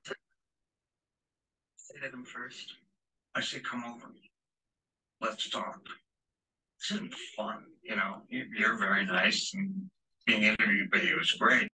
say to them first, I say, come over. Let's talk. This isn't fun, you know. You're very nice, and being interviewed by you is great.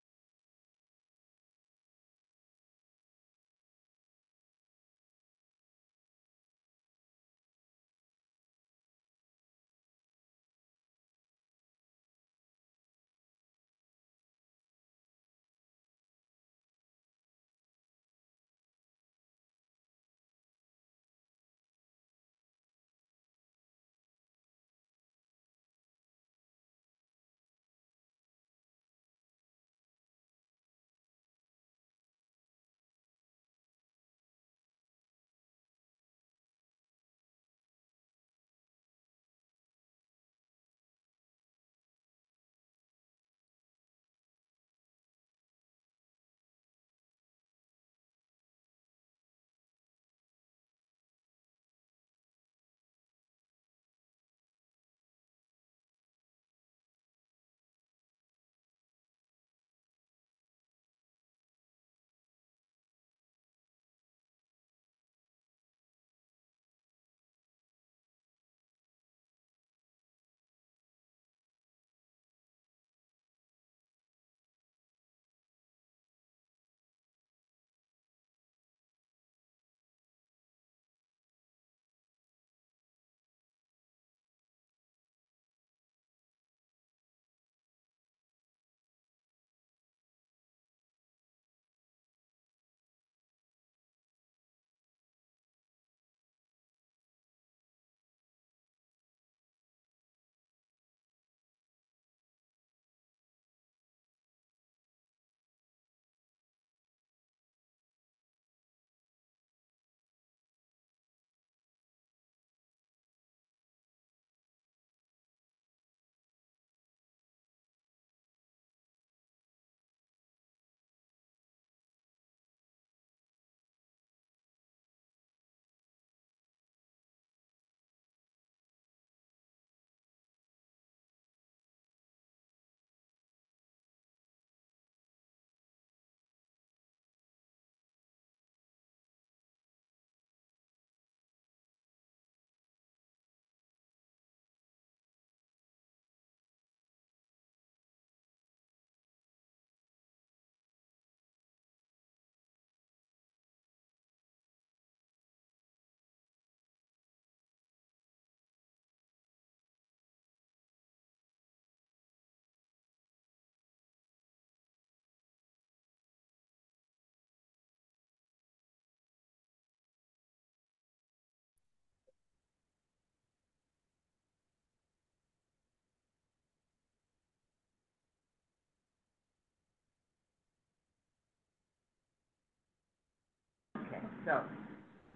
Okay, so,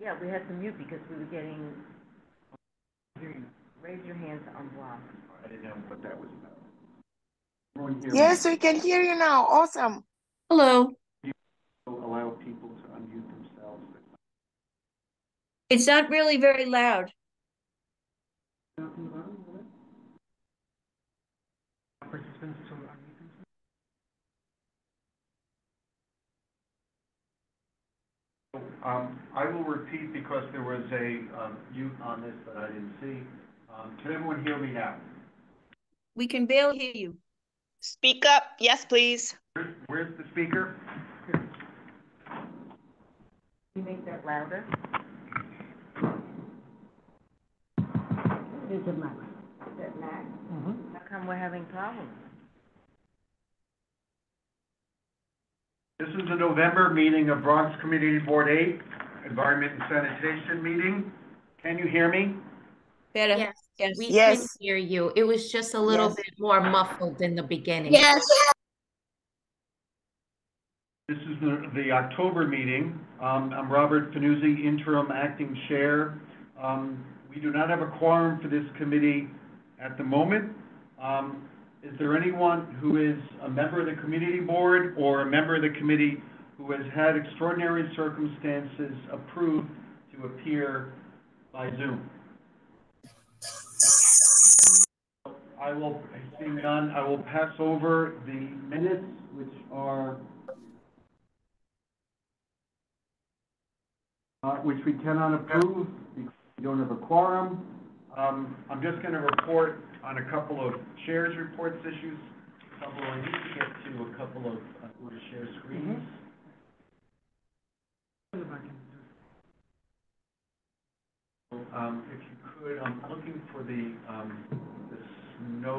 yeah, we had to mute because we were getting, raise your hands on block. I didn't know what that was about. Yes, we can hear you now. Awesome. Hello. Allow people to unmute themselves. It's not really very loud. Participants to unmute themselves. I will repeat because there was a mute on this that I didn't see. Can everyone hear me now? We can barely hear you. Speak up. Yes, please. Where's the speaker? Can you make that louder? Is it Max? Is it Max? How come we're having problems? This is the November meeting of Bronx Community Board 8, Environment and Sanitation meeting. Can you hear me? Better. Yes, Yes. we Yes. can hear you. It was just a little Yes. bit more muffled in the beginning. Yes. This is the October meeting. I'm Robert Fanuzzi, interim acting chair. We do not have a quorum for this committee at the moment. Is there anyone who is a member of the community board or a member of the committee who has had extraordinary circumstances approved to appear by Zoom? Seeing none, I will pass over the minutes, which are which we cannot approve because we don't have a quorum. I'm just gonna report on a couple of chairs reports issues. I need to get to a couple of, share screens. If you could, I'm looking for the snow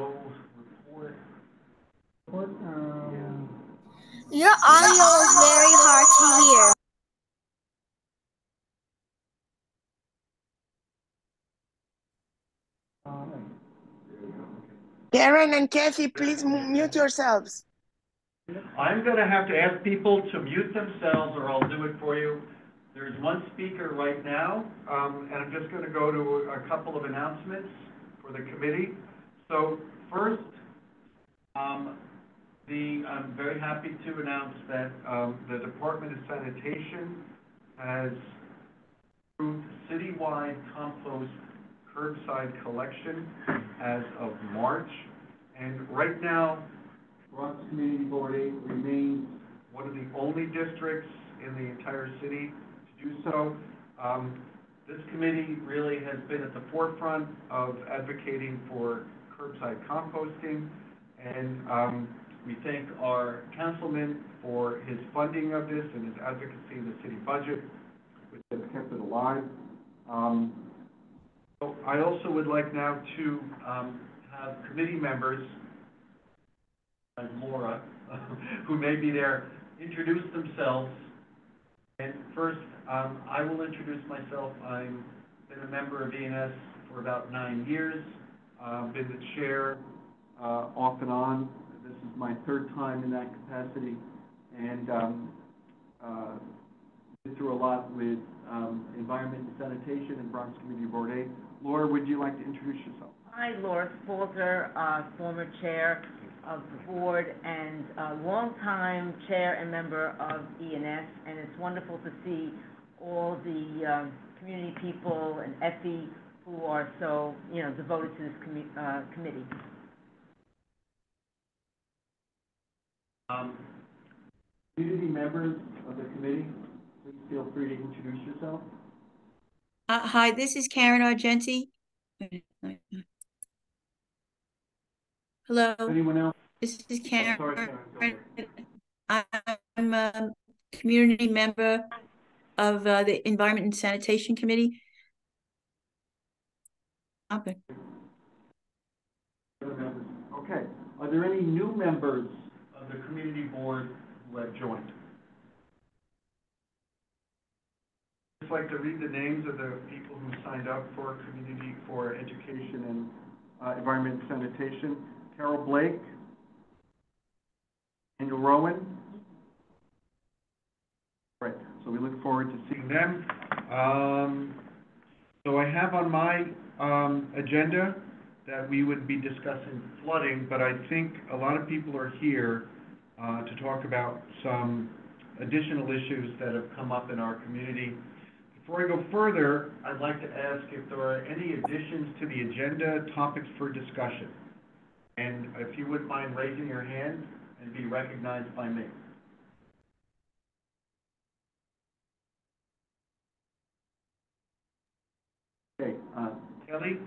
report. Your audio is very hard to hear. Karen and Kathy, please mute yourselves. I'm gonna have to ask people to mute themselves, or I'll do it for you. There's one speaker right now, and I'm just gonna go to a couple of announcements for the committee. So first, I'm very happy to announce that the Department of Sanitation has approved citywide compost curbside collection as of March. And right now, Bronx Community Board 8 remains one of the only districts in the entire city to do so. This committee really has been at the forefront of advocating for curbside composting, and we thank our councilman for his funding of this and his advocacy in the city budget, which has kept it alive. So I also would like now to have committee members, like Laura, who may be there, introduce themselves. And first, I will introduce myself. I've been a member of E&S for about 9 years. Been the chair off and on. This is my third time in that capacity, and been through a lot with Environment and Sanitation and Bronx Community Board 8. Laura, would you like to introduce yourself? Hi, Laura Spalter, former chair of the board and longtime chair and member of E&S, and it's wonderful to see all the community people and Effie who are so, devoted to this committee. Community members of the committee, please feel free to introduce yourself. Hi, this is Karen Argenti. Hello, Anyone else? this is Oh, Karen. sorry, Karen, go for it. I'm a community member of the Environment and Sanitation Committee. Okay. Okay. Are there any new members of the community board who have joined? I'd just like to read the names of the people who signed up for community, for education and environment and sanitation. Carol Blake, Daniel Rowan. Right, so we look forward to seeing them. So I have on my agenda that we would be discussing flooding, but I think a lot of people are here to talk about some additional issues that have come up in our community. Before I go further, I'd like to ask if there are any additions to the agenda, topics for discussion. And if you wouldn't mind raising your hand and be recognized by me. Okay, Kelly,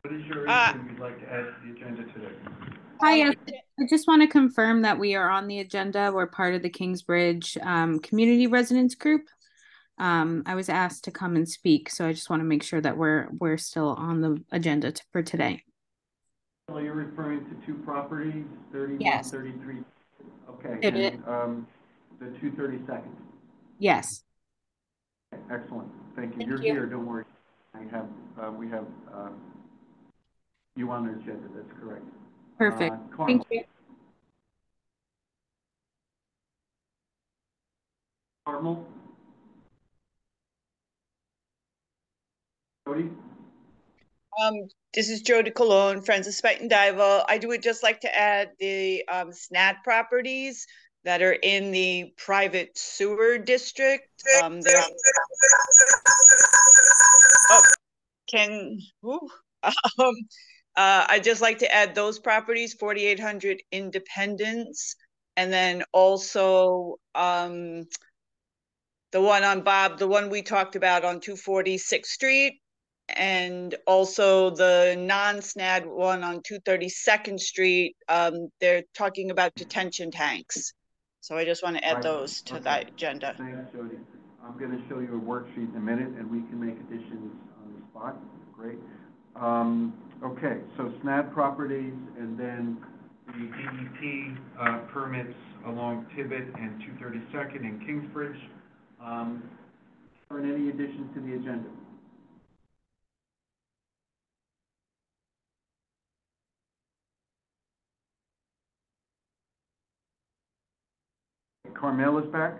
what is your issue you'd like to add to the agenda today? Hi, yes. I just want to confirm that we are on the agenda. We're part of the Kingsbridge Community Residents Group. I was asked to come and speak, so I just want to make sure that we're still on the agenda for today. Well, you're referring to two properties, 31, yes. 33. Okay, and the 232nd. Yes. Okay, excellent. Thank you. Thank You're you. here. Don't worry. We have you on the agenda. That's correct. Perfect. Thank you. Carmel. Jody. This is Jody Cologne, Friends of Spite and Dival. I would just like to add the SNAT properties that are in the private sewer district. I'd just like to add those properties, 4800 Independence, and then also the one on Bob, the one we talked about on 246th Street, and also the non-SNAD one on 232nd Street. They're talking about detention tanks. So I just want to add those to that agenda. Thanks, Jody. I'm going to show you a worksheet in a minute, and we can make additions on the spot. Great. Okay, so SNAD properties, and then the DEP permits along Tibbet and 232nd and Kingsbridge. Are any additions to the agenda? Carmel is back.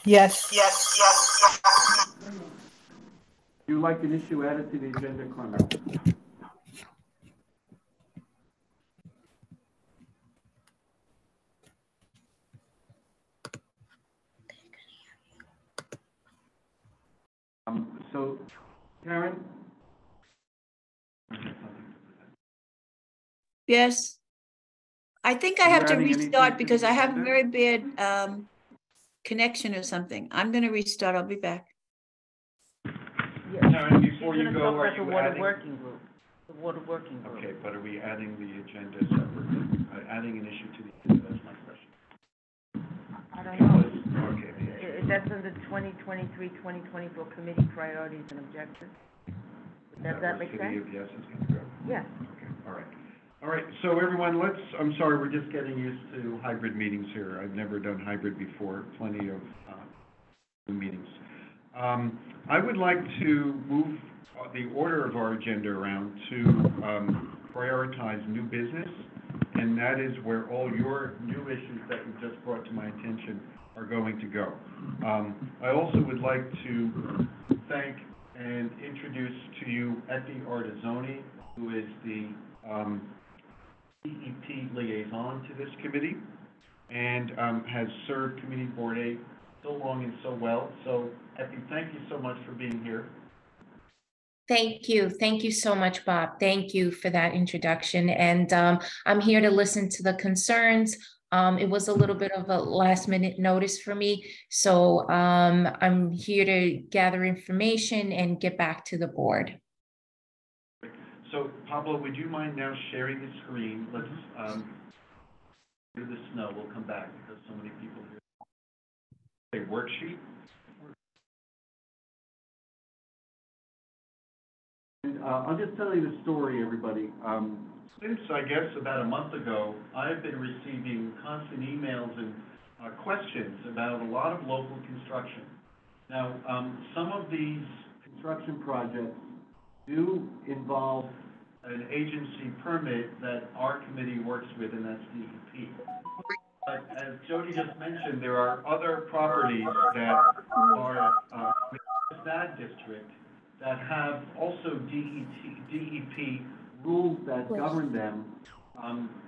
Yes. Would you like an issue added to the agenda, Carmel? So, Karen? Yes. I think I Are you have to adding anything restart to because the I have a agenda? very bad connection or something. I'm going to restart. I'll be back. Yeah. Karen, before She's you gonna go, talk are about the you water adding? working group. The water working group. Okay, but are we adding the agenda separately? Adding an issue to the agenda, that's my question. I don't know. Okay. That's under 2023-2024 committee priorities and objectives. Does that make sense? City of Yes is going to go? Yes. Okay, all right. All right, so everyone, I'm sorry, we're just getting used to hybrid meetings here. I've never done hybrid before, plenty of meetings. I would like to move the order of our agenda around to prioritize new business, and that is where all your new issues that you just brought to my attention are going to go. I also would like to thank and introduce to you Effie Artizzoni, who is the DEP liaison to this committee, and has served Committee Board 8 so long and so well. So, Effie, thank you so much for being here. Thank you. Thank you so much, Bob. Thank you for that introduction. And I'm here to listen to the concerns. It was a little bit of a last minute notice for me. So I'm here to gather information and get back to the board. So Pablo, would you mind now sharing the screen? Let's do the snow. We'll come back because so many people here. A worksheet. And I'll just tell you the story, everybody. Since, I guess, about a month ago, I've been receiving constant emails and questions about a lot of local construction. Now, some of these construction projects do involve an agency permit that our committee works with, and that's DEP. But as Jody just mentioned, there are other properties that are in that district that have also DEP rules that govern them,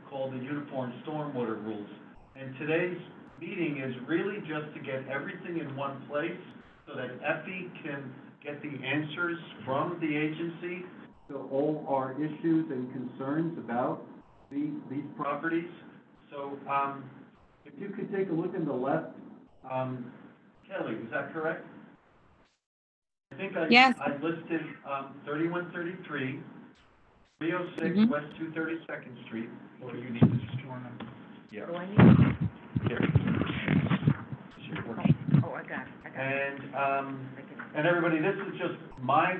called the Uniform Stormwater Rules. And today's meeting is really just to get everything in one place so that Effie can get the answers from the agency to all our issues and concerns about these properties. So if you could take a look in the left, Kelly, is that correct? I think I listed 3133, 306 West 232nd Street. Or you need this one? Yeah. What do I need? Here. Oh, I got it. And everybody, this is just my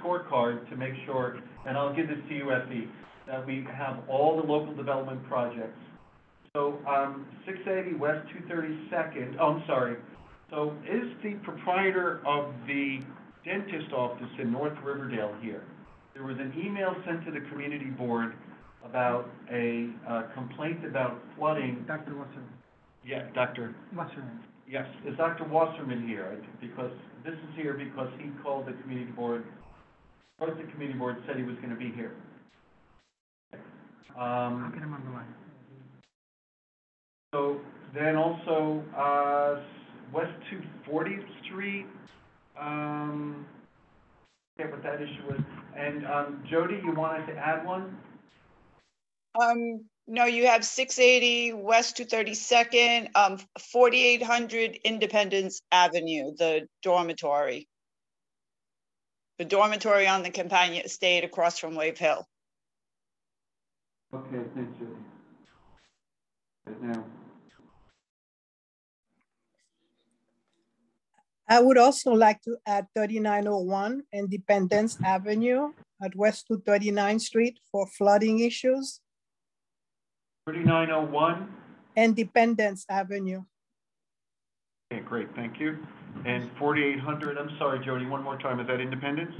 scorecard to make sure, and I'll give this to you, Effie, that we have all the local development projects. So 680 West 232nd, oh, I'm sorry. So is the proprietor of the dentist office in North Riverdale here? There was an email sent to the community board about a complaint about flooding. Dr. Wasserman. Yeah, Dr. Wasserman. Yes, is Dr. Wasserman here? Because this is here because he called the community board, wrote the community board, said he was going to be here. I'll get him on the line. So then also West 240th Street, what that issue was. And Jody, you wanted to add one? No, you have 680 West 232nd, 4800 Independence Avenue, the dormitory. The dormitory on the Campagna Estate across from Wave Hill. Okay, thanks, Judy. Right now. I would also like to add 3901 Independence Avenue at West 239th Street for flooding issues. 3901? Independence Avenue. Okay, great, thank you. And 4800, I'm sorry, Jody, one more time, is that Independence?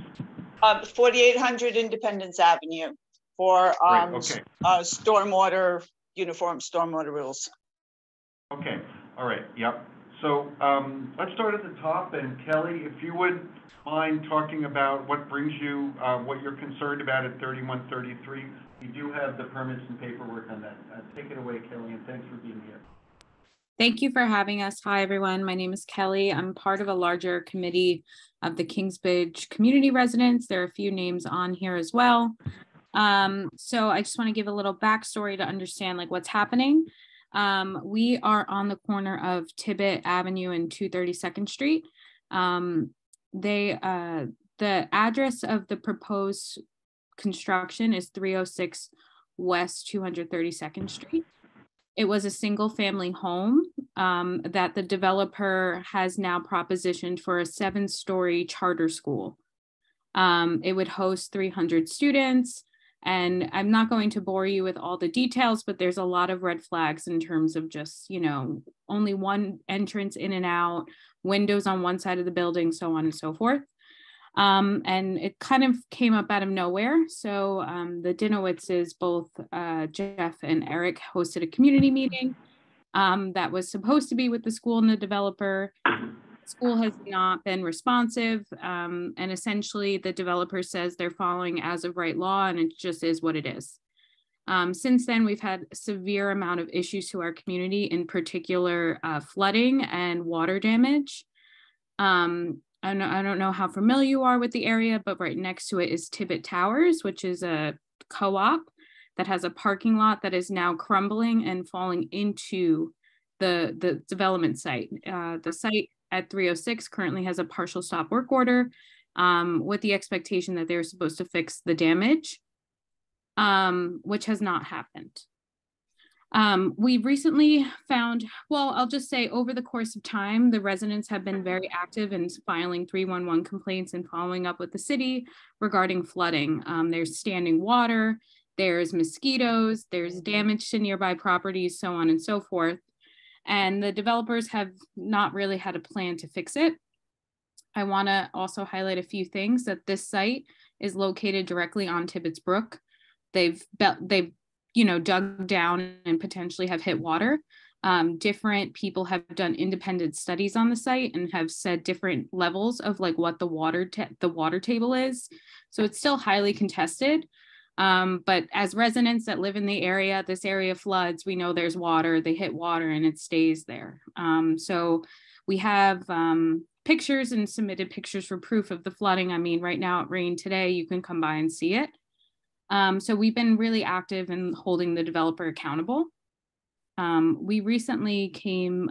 4800 Independence Avenue for okay. stormwater, uniform stormwater rules. Okay, all right, yep. So let's start at the top, and Kelly, if you would mind talking about what brings you, what you're concerned about at 3133. We do have the permits and paperwork on that. Take it away, Kelly, and thanks for being here. Thank you for having us. Hi, everyone. My name is Kelly. I'm part of a larger committee of the Kingsbridge community residents. There are a few names on here as well. So I just want to give a little backstory to understand like what's happening. We are on the corner of Tibbet Avenue and 232nd Street. The address of the proposed construction is 306 West 232nd Street. It was a single family home that the developer has now propositioned for a 7-story charter school. It would host 300 students. And I'm not going to bore you with all the details, but there's a lot of red flags in terms of just, you know, only one entrance in and out, windows on one side of the building, so on and so forth. And it kind of came up out of nowhere. So the Dinowitzes, both Jeff and Eric, hosted a community meeting that was supposed to be with the school and the developer. The school has not been responsive, and essentially the developer says they're following as of right law, and it just is what it is. Since then, we've had a severe amount of issues to our community, in particular flooding and water damage. I don't know how familiar you are with the area, but right next to it is Tibbet Towers, which is a co-op that has a parking lot that is now crumbling and falling into the development site. The site at 306 currently has a partial stop work order with the expectation that they're supposed to fix the damage, which has not happened. We recently found, well, I'll just say over the course of time, the residents have been very active in filing 311 complaints and following up with the city regarding flooding. There's standing water, there's mosquitoes, there's damage to nearby properties, so on and so forth. And the developers have not really had a plan to fix it. I want to also highlight a few things, that this site is located directly on Tibbetts Brook. They've dug down and potentially have hit water. Different people have done independent studies on the site and have said different levels of like what the water table is. So it's still highly contested. But as residents that live in the area, this area floods, we know there's water, they hit water and it stays there. So we have pictures and submitted pictures for proof of the flooding. I mean, right now it rained today, you can come by and see it. So we've been really active in holding the developer accountable. We recently came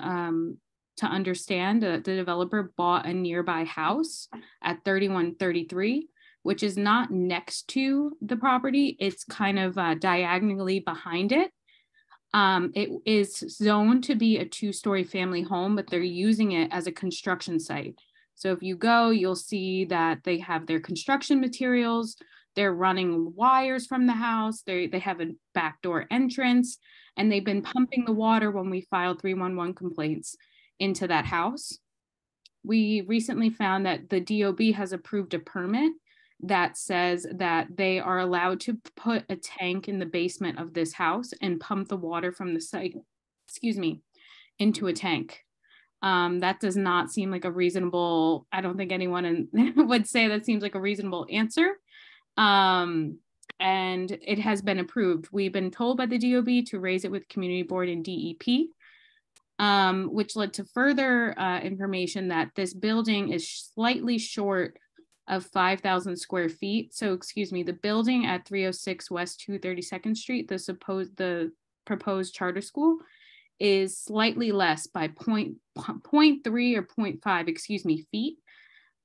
to understand that the developer bought a nearby house at 3133, which is not next to the property. It's kind of diagonally behind it. It is zoned to be a 2-story family home, but they're using it as a construction site. So if you go, you'll see that they have their construction materials. They're running wires from the house. They have a backdoor entrance, and they've been pumping the water when we filed 311 complaints into that house. We recently found that the DOB has approved a permit that says that they are allowed to put a tank in the basement of this house and pump the water from the site, into a tank. That does not seem like a reasonable, I don't think anyone would say that seems like a reasonable answer. And it has been approved. We've been told by the DOB to raise it with community board and DEP, which led to further information that this building is slightly short of 5,000 square feet. So, excuse me, the building at 306 West 232nd Street, the proposed charter school, is slightly less by 0.3 or 0.5, excuse me, feet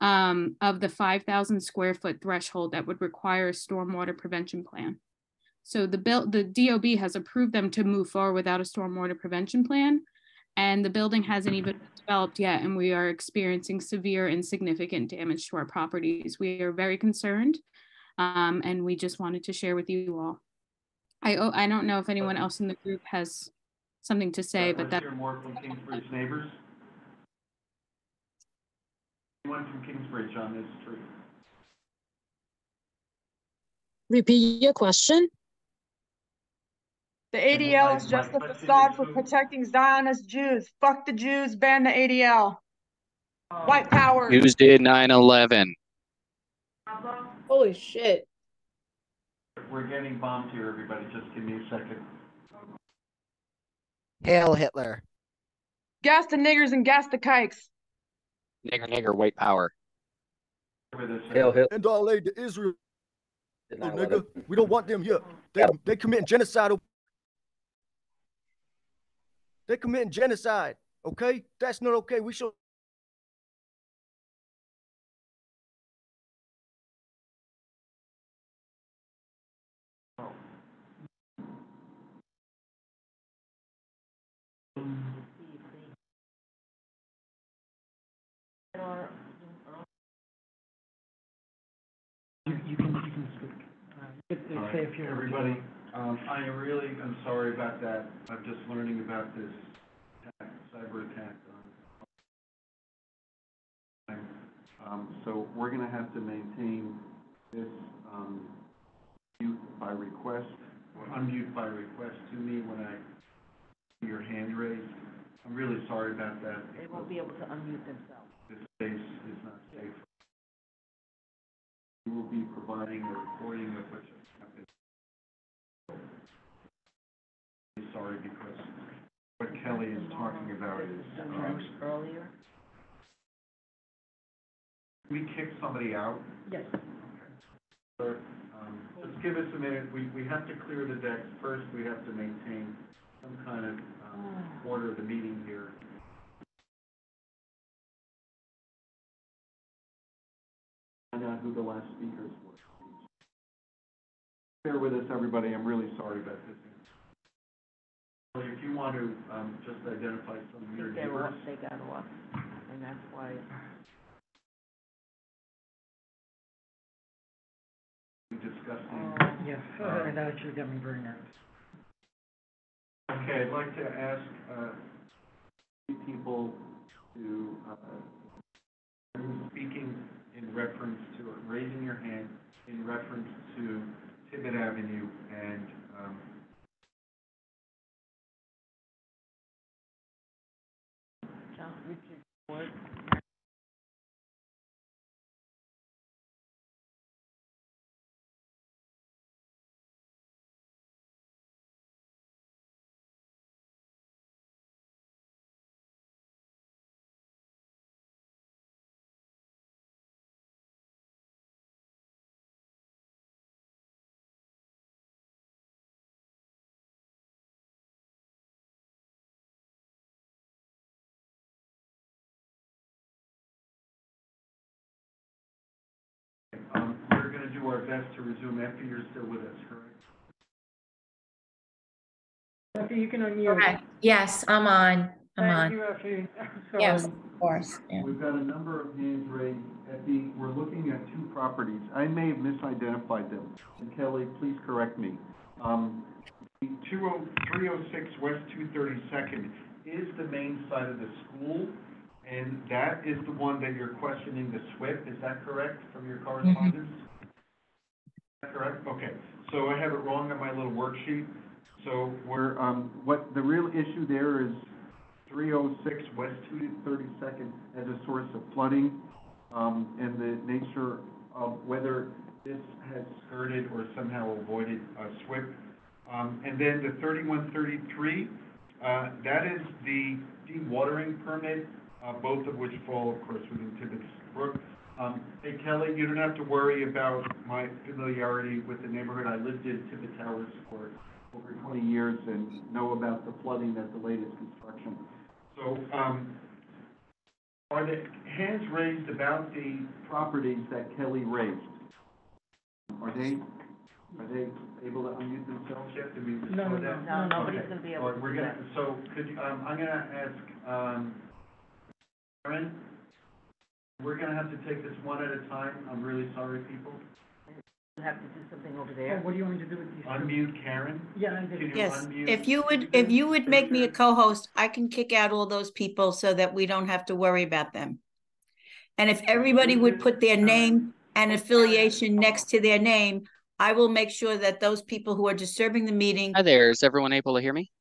of the 5,000 square foot threshold that would require a stormwater prevention plan. So the DOB has approved them to move forward without a stormwater prevention plan, and the building hasn't even been developed yet, and we are experiencing severe and significant damage to our properties. We are very concerned, and we just wanted to share with you all. I don't know if anyone else in the group has something to say, but let's hear more from Kingsbridge neighbors. Anyone from Kingsbridge on this street? Repeat your question. The ADL is just a facade for protecting Zionist Jews. Fuck the Jews, ban the ADL. White power. Jews did 9/11. Holy shit. We're getting bombed here, everybody. Just give me a second. Hail Hitler. Gas the niggers and gas the kikes. Nigger, nigger, white power. Hail Hitler. And all aid to Israel. Oh, nigga, we don't want them here. They committing genocide. They're committing genocide. Okay, that's not okay. We should. You can speak. Everybody, I'm sorry about that. I'm just learning about this cyber attack. So we're going to have to maintain this mute by request, or unmute by request to me when I see your hand raised. I'm really sorry about that. They won't be able to unmute themselves. This space is not safe. We will be providing a recording of what just happened. I'm sorry, because what Kelly is talking about is earlier. We kick somebody out. Yes. Okay. Just give us a minute. We have to clear the decks. First, we have to maintain some kind of order of the meeting here. Find out who the last speakers were. Bear with us, everybody. I'm really sorry about this. If you want to just identify some of your neighbors. They got off, and that's why. Disgusting. Yes, that actually got me very nervous. Okay, I'd like to ask people to speaking in reference to, or raising your hand in reference to Tibet Avenue and Richard Ford. we're going to do our best to resume after you're still with us, correct? Effie, you can unmute. Okay. Yes, I'm on. Thank you, Effie. Yes, of course. Yeah. We've got a number of hands raised. We're looking at two properties. I may have misidentified them. And Kelly, please correct me. The 306 West 232nd is the main side of the school, and that is the one that you're questioning the SWIP. Is that correct from your correspondence? Is that correct? Okay. So I have it wrong on my little worksheet. So we're, what the real issue there is 306 West 232nd as a source of flooding, and the nature of whether this has skirted or somehow avoided a SWIP. And then the 3133, that is the dewatering permit, both of which fall, of course, within Tibbetts Brook. Hey, Kelly, you don't have to worry about my familiarity with the neighborhood. I lived in Tibbet Towers for over 20 years and know about the flooding at the latest construction. So, are the hands raised about the properties that Kelly raised? Are they able to unmute themselves yet? Did we restore that? No, nobody's Okay. gonna be able All right, to we're do gonna, that. so could, I'm gonna ask, Karen, we're gonna have to take this one at a time. I'm really sorry, people. You have to do something over Oh, there. what do you want me to do with these? Unmute Karen. Yeah, I Can did. you Yes, unmute? if you would make me a co-host, I can kick out all those people so that we don't have to worry about them. And if everybody would put their name and affiliation next to their name, I will make sure that those people who are disturbing the meeting. Hi there. Is everyone able to hear me?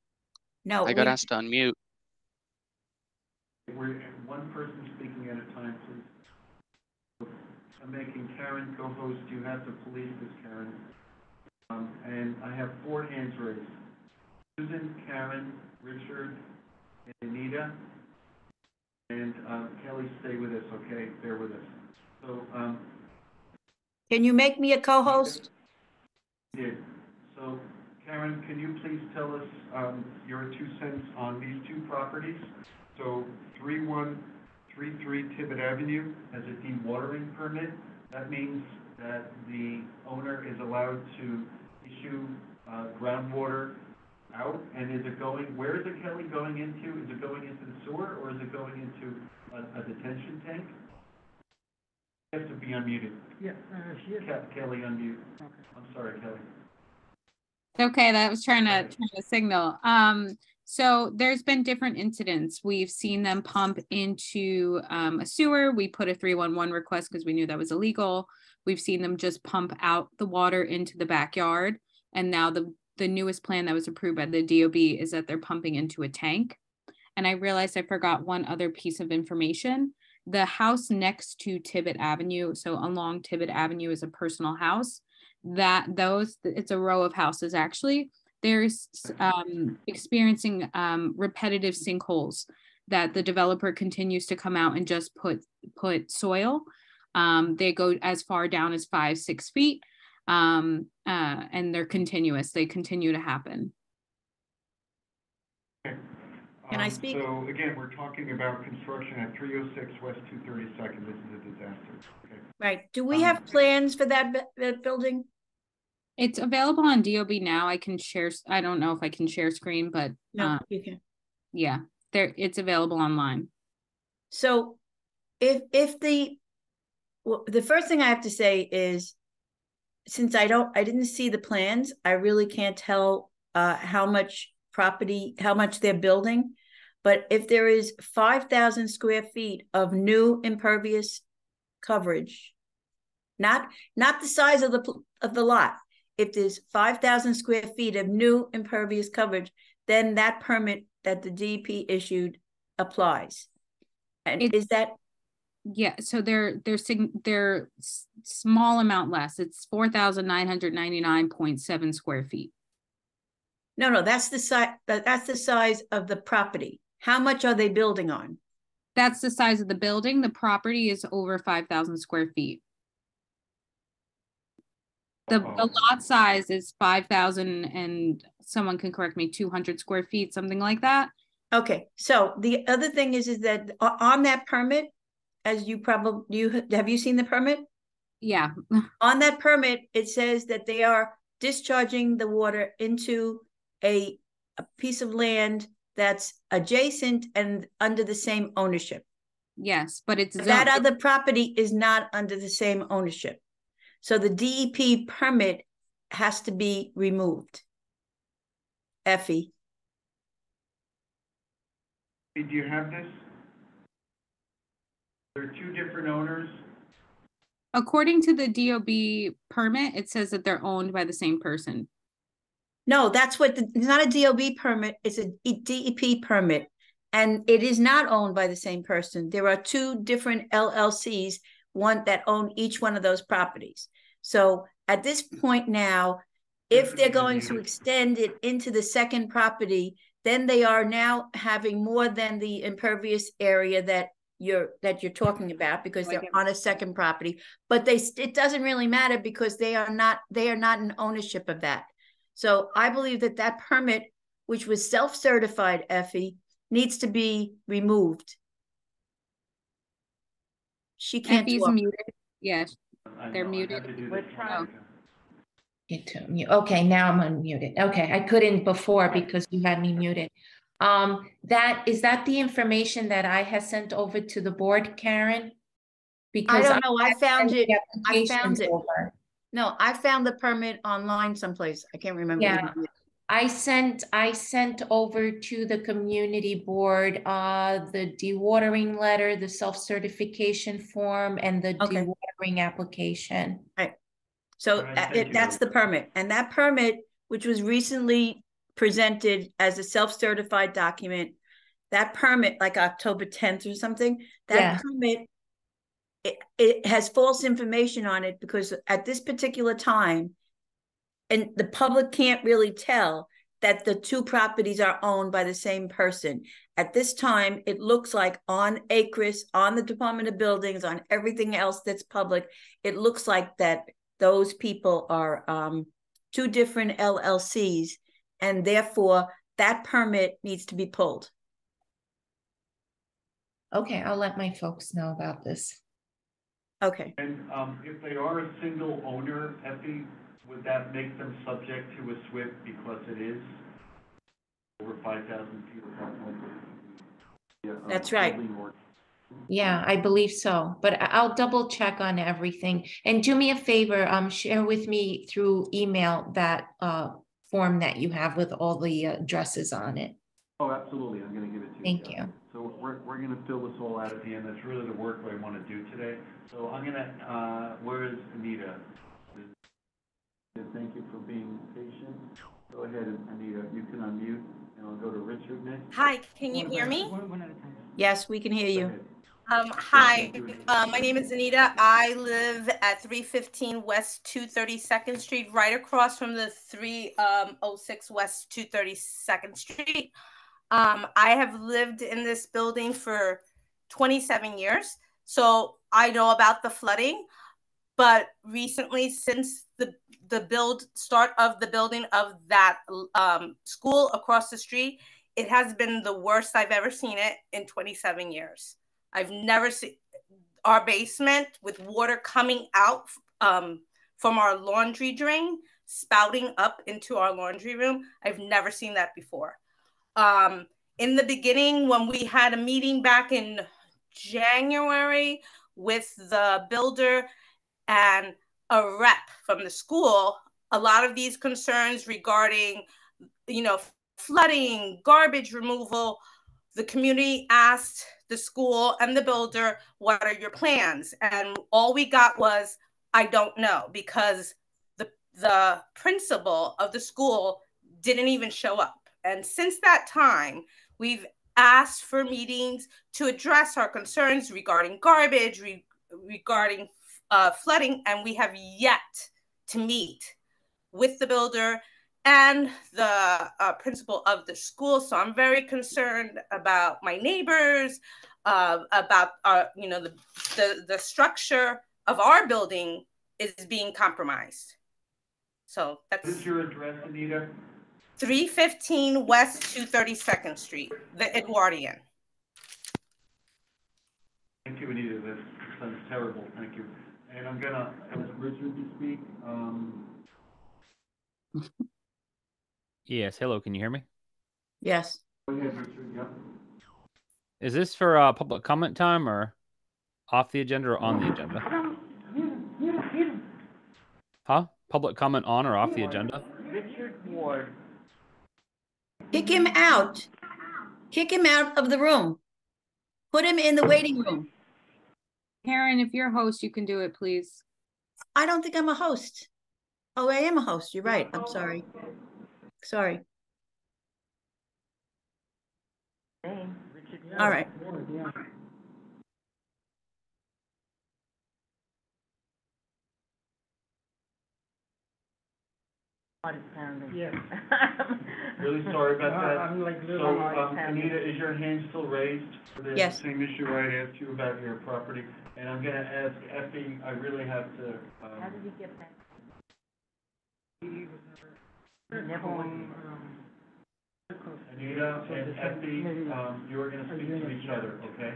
No, I got asked to unmute. We're one person speaking at a time, please. I'm making Karen co-host. You have to police this, Karen. And I have 4 hands raised. Susan, Karen, Richard, and Anita. And Kelly, stay with us, okay? Bear with us. So, can you make me a co-host? did. So, Karen, can you please tell us your 2 cents on these 2 properties? So, 3133 Tibbet Avenue has a dewatering permit. That means that the owner is allowed to issue groundwater out. And is it going, where is it, Kelly, going into? Is it going into the sewer, or is it going into a detention tank? It has to be unmuted. Yeah, she is. Kelly, unmute. Okay. I'm sorry, Kelly. Okay, that was trying to signal. So there's been different incidents. We've seen them pump into a sewer. We put a 311 request because we knew that was illegal. We've seen them just pump out the water into the backyard. And now the newest plan that was approved by the DOB is that they're pumping into a tank. And I realized I forgot one other piece of information. The house next to Tibbet Avenue, so along Tibbet Avenue, is a personal house. It's a row of houses actually. There's experiencing repetitive sinkholes that the developer continues to come out and just put soil. They go as far down as 5-6 feet, and they're continuous. They continue to happen. Can I speak? So again, we're talking about construction at 306 West 232nd. This is a disaster. Okay. Right. Do we have plans for that building? It's available on DOB now. I can share. I don't know if I can share screen, but No, you can. Yeah, it's available online. So if the first thing I have to say is, since I didn't see the plans, I really can't tell how much they're building. But if there is 5,000 square feet of new impervious coverage, not the size of the lot, if there's 5,000 square feet of new impervious coverage, then that permit that the DEP issued applies. And is that? Yeah, so they're small amount less. It's 4,999.7 square feet. No, that's the size. That's the size of the property. How much are they building on? That's the size of the building. The property is over 5,000 square feet. The lot size is 5,000, and someone can correct me, 200 square feet, something like that. Okay, so the other thing is that on that permit, as have you seen the permit? Yeah. On that permit, it says that they are discharging the water into a piece of land that's adjacent and under the same ownership. Yes, but that other property is not under the same ownership. So the DEP permit has to be removed. Effie. Do you have this? There are 2 different owners. According to the DOB permit, it says that they're owned by the same person. No, that's what it's not a DOB permit, it's a DEP permit. And it is not owned by the same person. There are 2 different LLCs, one that own each one of those properties. So at this point now, if they're going to extend it into the second property, then they are now having more than the impervious area that you're talking about, because I they're get- on a second property, but it doesn't really matter because they are not in ownership of that. So I believe that permit, which was self-certified, Effie, needs to be removed. She can't Effie's talk. muted. Yes, they're muted. Get to mute. Okay, now I'm unmuted. Okay, I couldn't before because you had me muted. Is that the information that I had sent over to the board, Karen? Because I don't know. I found sent it. the I found applications it. over. No, I found the permit online someplace. I can't remember. Yeah, I sent over to the community board the dewatering letter, the self-certification form, and the Okay. dewatering application. Right. So that's the permit. And that permit, which was recently presented as a self-certified document, that permit, like October 10th or something, that permit, it has false information on it, because at this particular time, and the public can't really tell that the two properties are owned by the same person. At this time, it looks like on ACRIS, on the Department of Buildings, on everything else that's public, it looks like that those people are two different LLCs, and therefore that permit needs to be pulled. Okay, I'll let my folks know about this. Okay. And if they are a single owner, Effie, would that make them subject to a SWIP because it is over 5,000 feet of property? That's right. Yeah, I believe so, but I'll double check on everything. And do me a favor, share with me through email that form that you have with all the addresses on it. Oh, absolutely. I'm going to give it to you. Thank you. So we're going to fill this all out at the end. That's really the work I want to do today. So I'm going to, where is Anita? Thank you for being patient. Go ahead, Anita. You can unmute, and I'll go to Richard next. Hi, can you hear me? Yes, we can hear you. Hi, my name is Anita. I live at 315 West 232nd Street, right across from the 306 West 232nd Street. I have lived in this building for 27 years, so I know about the flooding. But recently, since the start of the building of that school across the street, it has been the worst I've ever seen it in 27 years. I've never seen our basement with water coming out from our laundry drain, spouting up into our laundry room. I've never seen that before. In the beginning, when we had a meeting back in January with the builder and a rep from the school, a lot of these concerns regarding, flooding, garbage removal, the community asked the school and the builder, what are your plans? And all we got was, I don't know, because the principal of the school didn't even show up. And since that time, we've asked for meetings to address our concerns regarding garbage, regarding flooding, and we have yet to meet with the builder and the principal of the school. So I'm very concerned about my neighbors, about the structure of our building is being compromised. So that's. What is your address, Anita? 315 West 232nd Street, the Edwardian. Thank you, Anita. That sounds terrible. Thank you. And I'm gonna ask Richard to speak. Yes, hello, can you hear me? Yes. Go ahead, Richard. Yep. Is this for public comment time or off the agenda or on the agenda? Huh? Public comment on or off the agenda? Richard Ward. Kick him out. Kick him out of the room. Put him in the waiting room. Karen, if you're a host, you can do it, please. I don't think I'm a host. Oh, I am a host. You're right. I'm sorry. Sorry. All right. Heart is pounding. Yes. Really sorry about that. I'm like So, little Anita, is your hand still raised for the Yes. same issue I asked you about your property? And I'm gonna ask Effie, I really have to, How did he get back? Never went. Anita and Effie, you are gonna speak to each other, okay?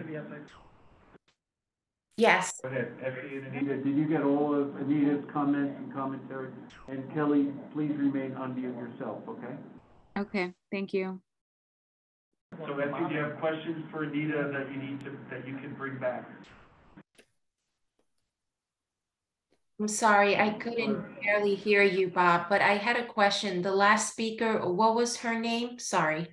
Yes. Go ahead, Effie and Anita, did you get all of Anita's comments and commentary? And Kelly, please remain unmute yourself, okay? Okay, thank you. So Effie, do you have questions for Anita that you can bring back? I'm sorry, I couldn't barely hear you, Bob, but I had a question. The last speaker, what was her name? Sorry.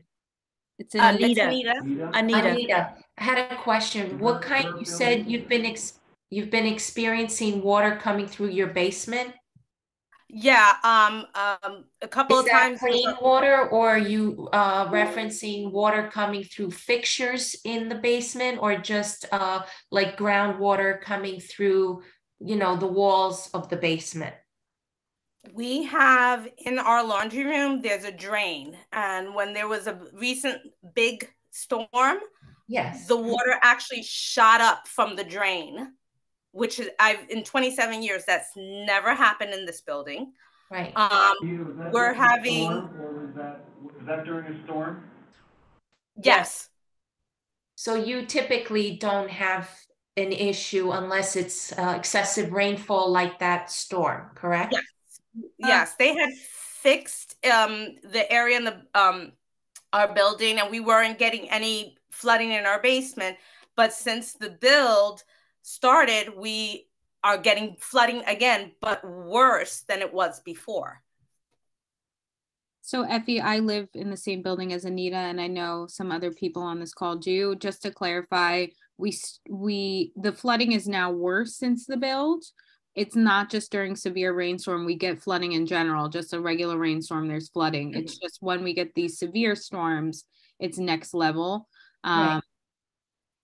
It's Anita. Anita? Anita, I had a question. What kind, you said you've been experiencing water coming through your basement? Yeah, a couple Is of that times. clean water, or are you referencing water coming through fixtures in the basement, or just like groundwater coming through, you know, the walls of the basement? We have in our laundry room, there's a drain. And when there was a recent big storm, yes, the water actually shot up from the drain, which is in 27 years, that's never happened in this building. Right. We're having. Was that during a storm? Yes. So you typically don't have an issue unless it's excessive rainfall like that storm, correct? Yes. Yes, they had fixed the area in the our building, and we weren't getting any flooding in our basement. But since the build started, we are getting flooding again, but worse than it was before. So Effie, I live in the same building as Anita, and I know some other people on this call do. Just to clarify, the flooding is now worse since the build. It's not just during severe rainstorm, we get flooding in general, just a regular rainstorm, there's flooding. It's just when we get these severe storms, it's next level. Right.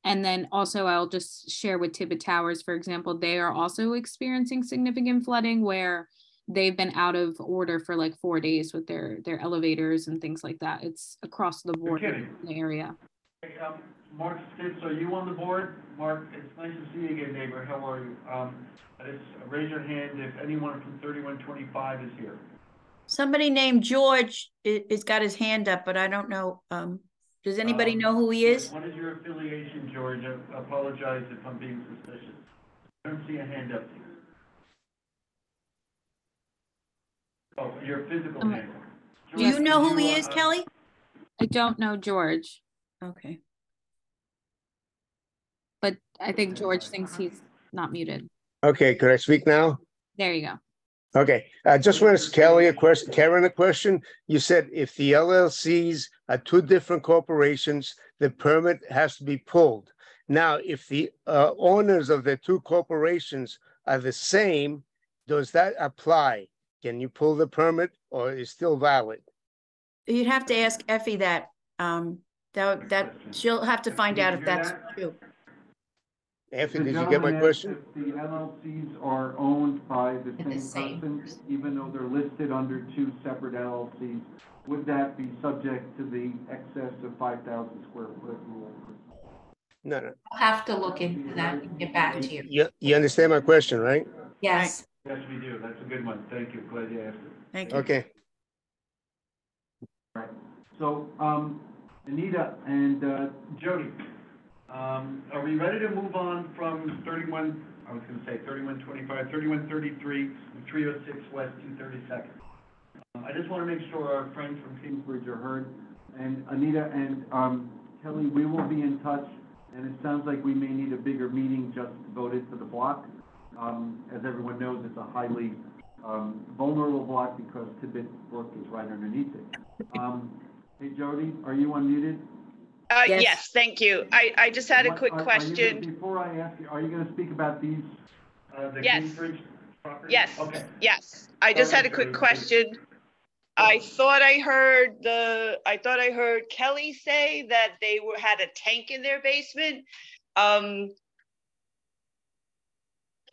And then also I'll just share with Tibbet Towers, for example, they are also experiencing significant flooding where they've been out of order for like 4 days with their elevators and things like that. It's across the board in the area. Hey, Mark Stitz, are you on the board? Mark, it's nice to see you again, neighbor. How are you? Just raise your hand if anyone from 3125 is here. Somebody named George is got his hand up, but I don't know. Does anybody know who he is? What is your affiliation, George? I apologize if I'm being suspicious. I don't see a hand up here. Oh, your physical hand. Do you know who he is, Kelly? I don't know George. Okay. But I think George thinks he's not muted. Okay, could I speak now? There you go. Okay, I just want to ask Kelly a question, Karen a question. You said if the LLCs are two different corporations, the permit has to be pulled. Now, if the owners of the two corporations are the same, does that apply? Can you pull the permit or is still valid? You'd have to ask Effie that. That she'll have to find out if that's true. Effie, did you get my question? If the LLCs are owned by the same person, even though they're listed under two separate LLCs, would that be subject to the excess of 5,000 square foot rule? No. I'll have to look into that and get back to you. You understand my question, right? Yes. Yes, we do. That's a good one. Thank you. Glad you asked it. Thank you. Okay. All right. So, Anita and Jody, are we ready to move on from 3133, and 306 West 232nd? I just want to make sure our friends from Kingsbridge are heard. And Anita and Kelly, we will be in touch. And it sounds like we may need a bigger meeting just devoted to the block. As everyone knows, it's a highly vulnerable block because Tibbet Brook is right underneath it. Hey, Jody, are you unmuted? Yes, thank you. I just had a quick question. Before I ask you, are you going to speak about these, the Yes. Kingsbridge property? Yes, Okay. yes. I just had a quick question. I thought I heard Kelly say that they had a tank in their basement.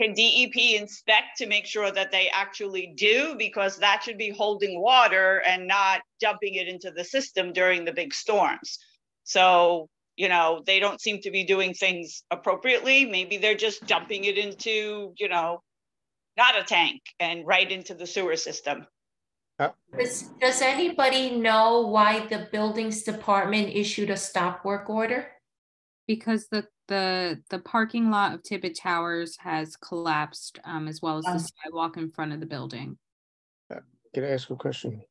can DEP inspect to make sure that they actually do? Because that should be holding water and not dumping it into the system during the big storms. So, you know, they don't seem to be doing things appropriately. Maybe they're just dumping it into, you know, not a tank and right into the sewer system. Does anybody know why the buildings department issued a stop work order? Because the parking lot of Tibbet Towers has collapsed, as well as the sidewalk in front of the building. Can I ask a question?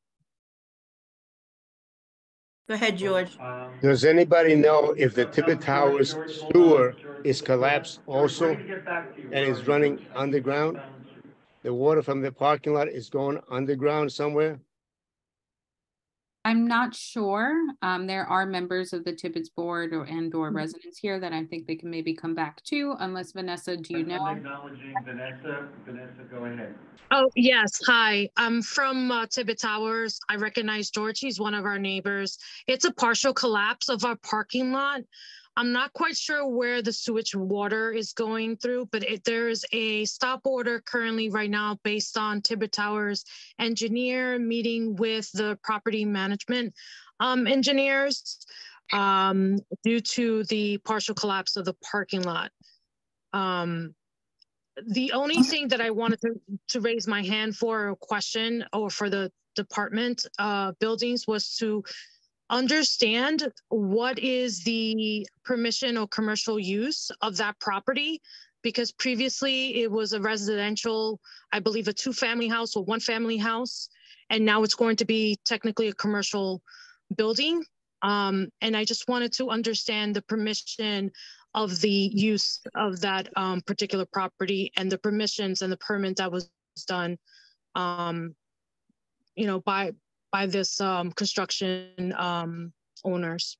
Go ahead, George. Does anybody know if the Tibbet Towers sewer is collapsed also and is running underground? The water from the parking lot is going underground somewhere? I'm not sure. There are members of the Tibbetts board or residents here that I think they can maybe come back to, unless Vanessa, do you know? I'm acknowledging Vanessa. Vanessa, go ahead. Oh, yes. Hi, I'm from Tibbet Towers. I recognize George. He's one of our neighbors. It's a partial collapse of our parking lot. I'm not quite sure where the sewage water is going through, but there's a stop order currently right now based on Tibbet Towers engineer meeting with the property management engineers due to the partial collapse of the parking lot. The only thing that I wanted to raise my hand for a question or for the department buildings was to understand what is the permission or commercial use of that property, because previously it was a residential, I believe a 2-family house or 1-family house, and now it's going to be technically a commercial building. And I just wanted to understand the permission of the use of that particular property and the permissions and the permit that was done, you know, by this construction owners.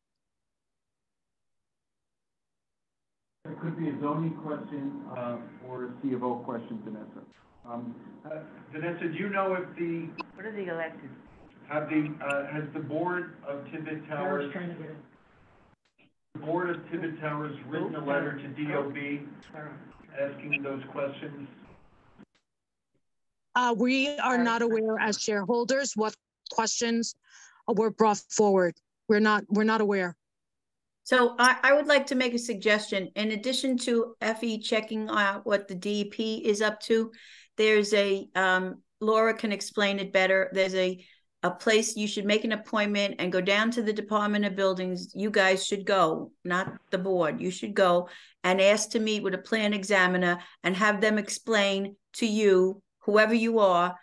It could be a zoning question or a C of O question, Vanessa. Vanessa, do you know if the What are the elected? has the board of Tibbet Towers written a letter to DOB asking those questions? We are not aware as shareholders what questions were brought forward. We're not aware. So I would like to make a suggestion. In addition to Effie checking out what the DEP is up to, there's a, Laura can explain it better. There's a place you should make an appointment and go down to the Department of Buildings. You guys should go, not the board. You should go and ask to meet with a plan examiner and have them explain to you, whoever you are,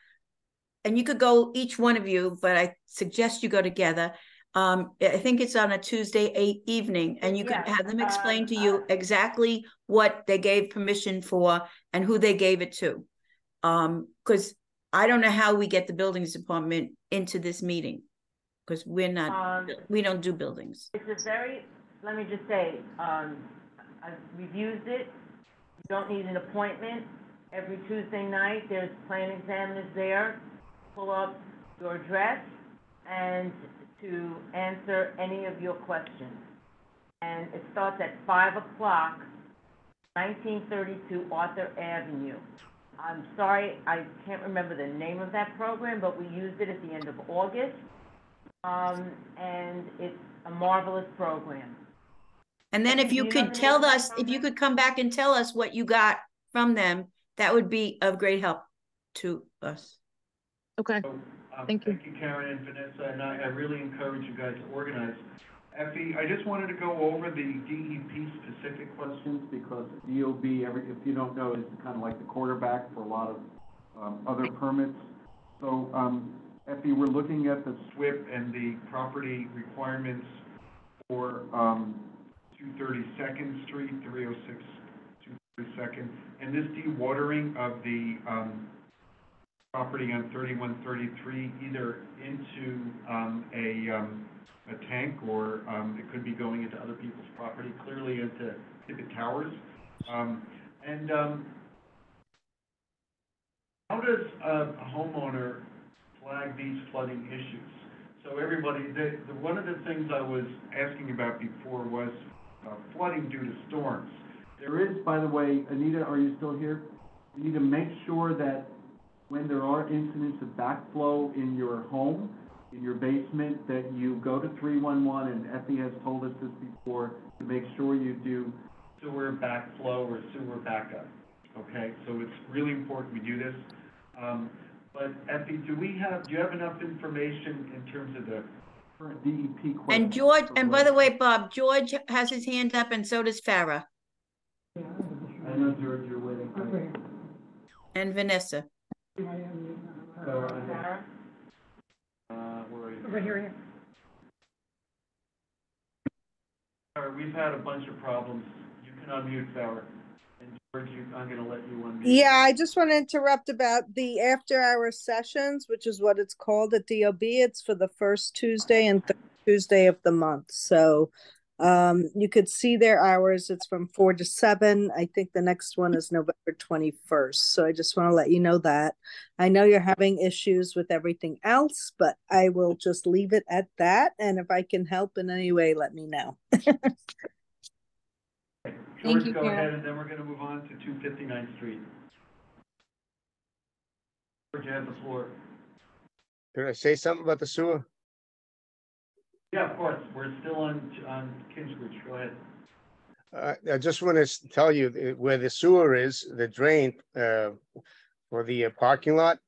and you could go, each one of you, but I suggest you go together. I think it's on a Tuesday evening, and you could have them explain to you exactly what they gave permission for and who they gave it to. Because I don't know how we get the buildings department into this meeting, because we're not, we don't do buildings. It's a very, let me just say, we've used it. You don't need an appointment. Every Tuesday night, there's plan examiners there. Pull up your address and to answer any of your questions. And it starts at 5 o'clock, 1932 Arthur Avenue. I'm sorry, I can't remember the name of that program, but we used it at the end of August. And it's a marvelous program. And then if you could tell us, if you could come back and tell us what you got from them, that would be of great help to us. Okay. So, thank you. Thank you, Karen and Vanessa, and I really encourage you guys to organize. Effie, I just wanted to go over the DEP specific questions because DOB, if you don't know, is kind of like the quarterback for a lot of other permits. So, Effie, we're looking at the SWIP and the property requirements for 232nd Street, 306 232nd, and this dewatering of the property on 3133 either into a tank or it could be going into other people's property, clearly into Tibbet Towers. How does a homeowner flag these flooding issues? So everybody, one of the things I was asking about before was flooding due to storms. There is, by the way, Anita, are you still here? You need to make sure that when there are incidents of backflow in your home, in your basement, that you go to 311, and Effie has told us this before, to make sure you do sewer backflow or sewer backup, okay? So it's really important we do this. But Effie, do you have enough information in terms of the current DEP question? And George, and by the way, Bob, George has his hand up and so does Farah. I know, George, you're waiting. And Vanessa. Where are you? Over here. Farah, we've had a bunch of problems. You can unmute, Farah. And George, I'm going to let you unmute. Yeah, I just want to interrupt about the after-hour sessions, which is what it's called at DOB. It's for the first Tuesday and third Tuesday of the month. So you could see their hours. It's from 4 to 7. I think the next one is November 21st. So I just want to let you know that. I know you're having issues with everything else, but I will just leave it at that. And if I can help in any way, let me know. George, go ahead, and then we're going to move on to 259th Street. George, you have the floor. Could I say something about the sewer? Yeah, of course. We're still on Kingsbridge. Go ahead. I just want to tell you where the sewer is, the drain for the parking lot,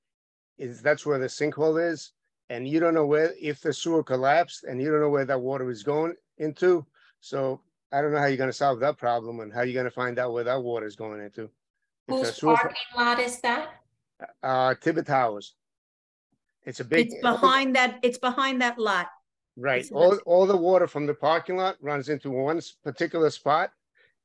that's where the sinkhole is. And you don't know if the sewer collapsed, and you don't know where that water is going into. So I don't know how you're going to solve that problem, and how you're going to find out where that water is going into. Whose parking lot is that? Tibbet Towers. It's a big. It's behind that lot. Right. All the water from the parking lot runs into one particular spot,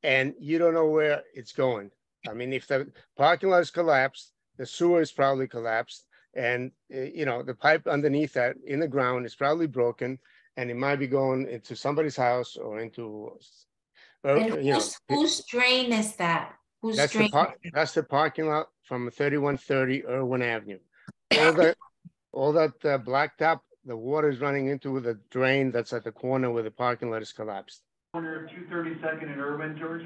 and you don't know where it's going. I mean, if the parking lot is collapsed, the sewer is probably collapsed, and the pipe underneath that in the ground is probably broken, and it might be going into somebody's house or into. Whose drain is that? That's the parking lot from 3130 Irwin Avenue. All that blacktop, the water is running into the drain that's at the corner where the parking lot is collapsed. Corner 232nd and Irwin, George?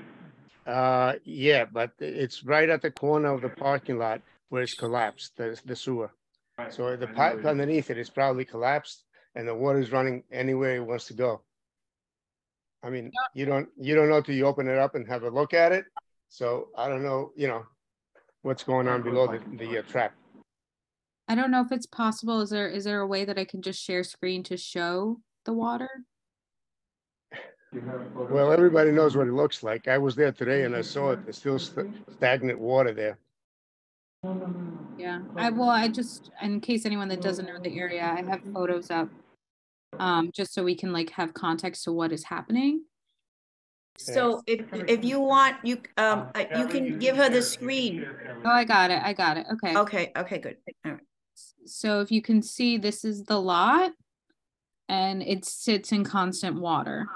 Yeah, but it's right at the corner of the parking lot where it's collapsed, the sewer. Right. So the pipe underneath it is probably collapsed, and the water is running anywhere it wants to go. I mean, you don't know till you open it up and have a look at it. So I don't know, what's going on below the trap. I don't know if it's possible. Is there a way that I can just share screen to show the water? Well, everybody knows what it looks like. I was there today and I saw it. There's still stagnant water there. Yeah, I just, in case anyone that doesn't know the area, I have photos up, just so we can have context to what is happening. So if you want, you can give her the screen. Oh, I got it. Okay. Okay, good. All right. So if you can see, this is the lot, and it sits in constant water.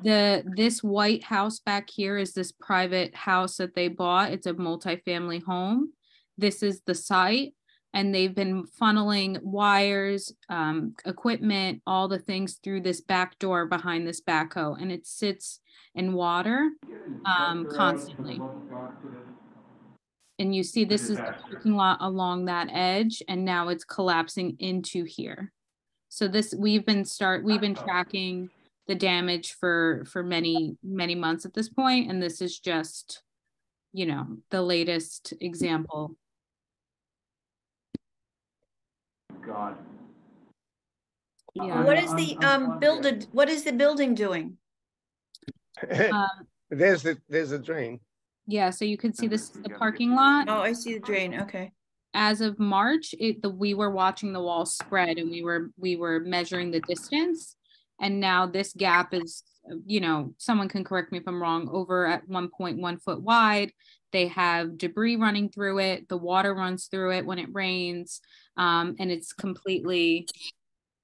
This white house back here is this private house that they bought. It's a multifamily home. This is the site, and they've been funneling wires, equipment, all the things through this back door behind this backhoe, and it sits in water constantly. And you see this is the parking lot along that edge, and now it's collapsing into here. So we've been tracking the damage for many months at this point, and this is just the latest example. God. Yeah. What is the building doing? There's a drain. Yeah, so you can see this is the parking lot. Oh, I see the drain. Okay. As of March, we were watching the wall spread, and we were measuring the distance, and now this gap is, someone can correct me if I'm wrong, over at 1.1 foot wide. They have debris running through it. The water runs through it when it rains, and it's completely,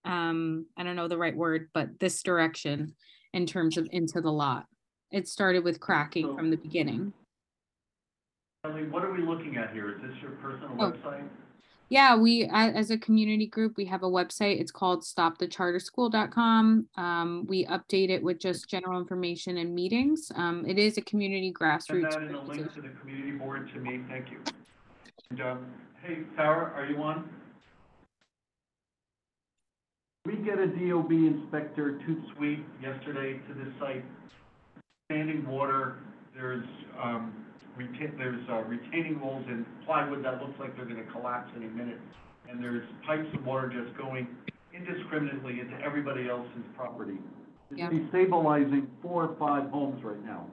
I don't know the right word, but this direction in terms of into the lot. It started with cracking from the beginning. Kelly, what are we looking at here? Is this your personal website? Yeah, we as a community group, we have a website. It's called stopthecharterschool.com. We update it with just general information and meetings. It is a community grassroots. Send that in a link to the community board to me. Thank you. And, hey, Farah, are you on? We get a DOB inspector to suite yesterday to this site. Standing water, there's retaining walls and plywood that looks like they're going to collapse any minute. And there's pipes of water just going indiscriminately into everybody else's property. It's destabilizing 4 or 5 homes right now.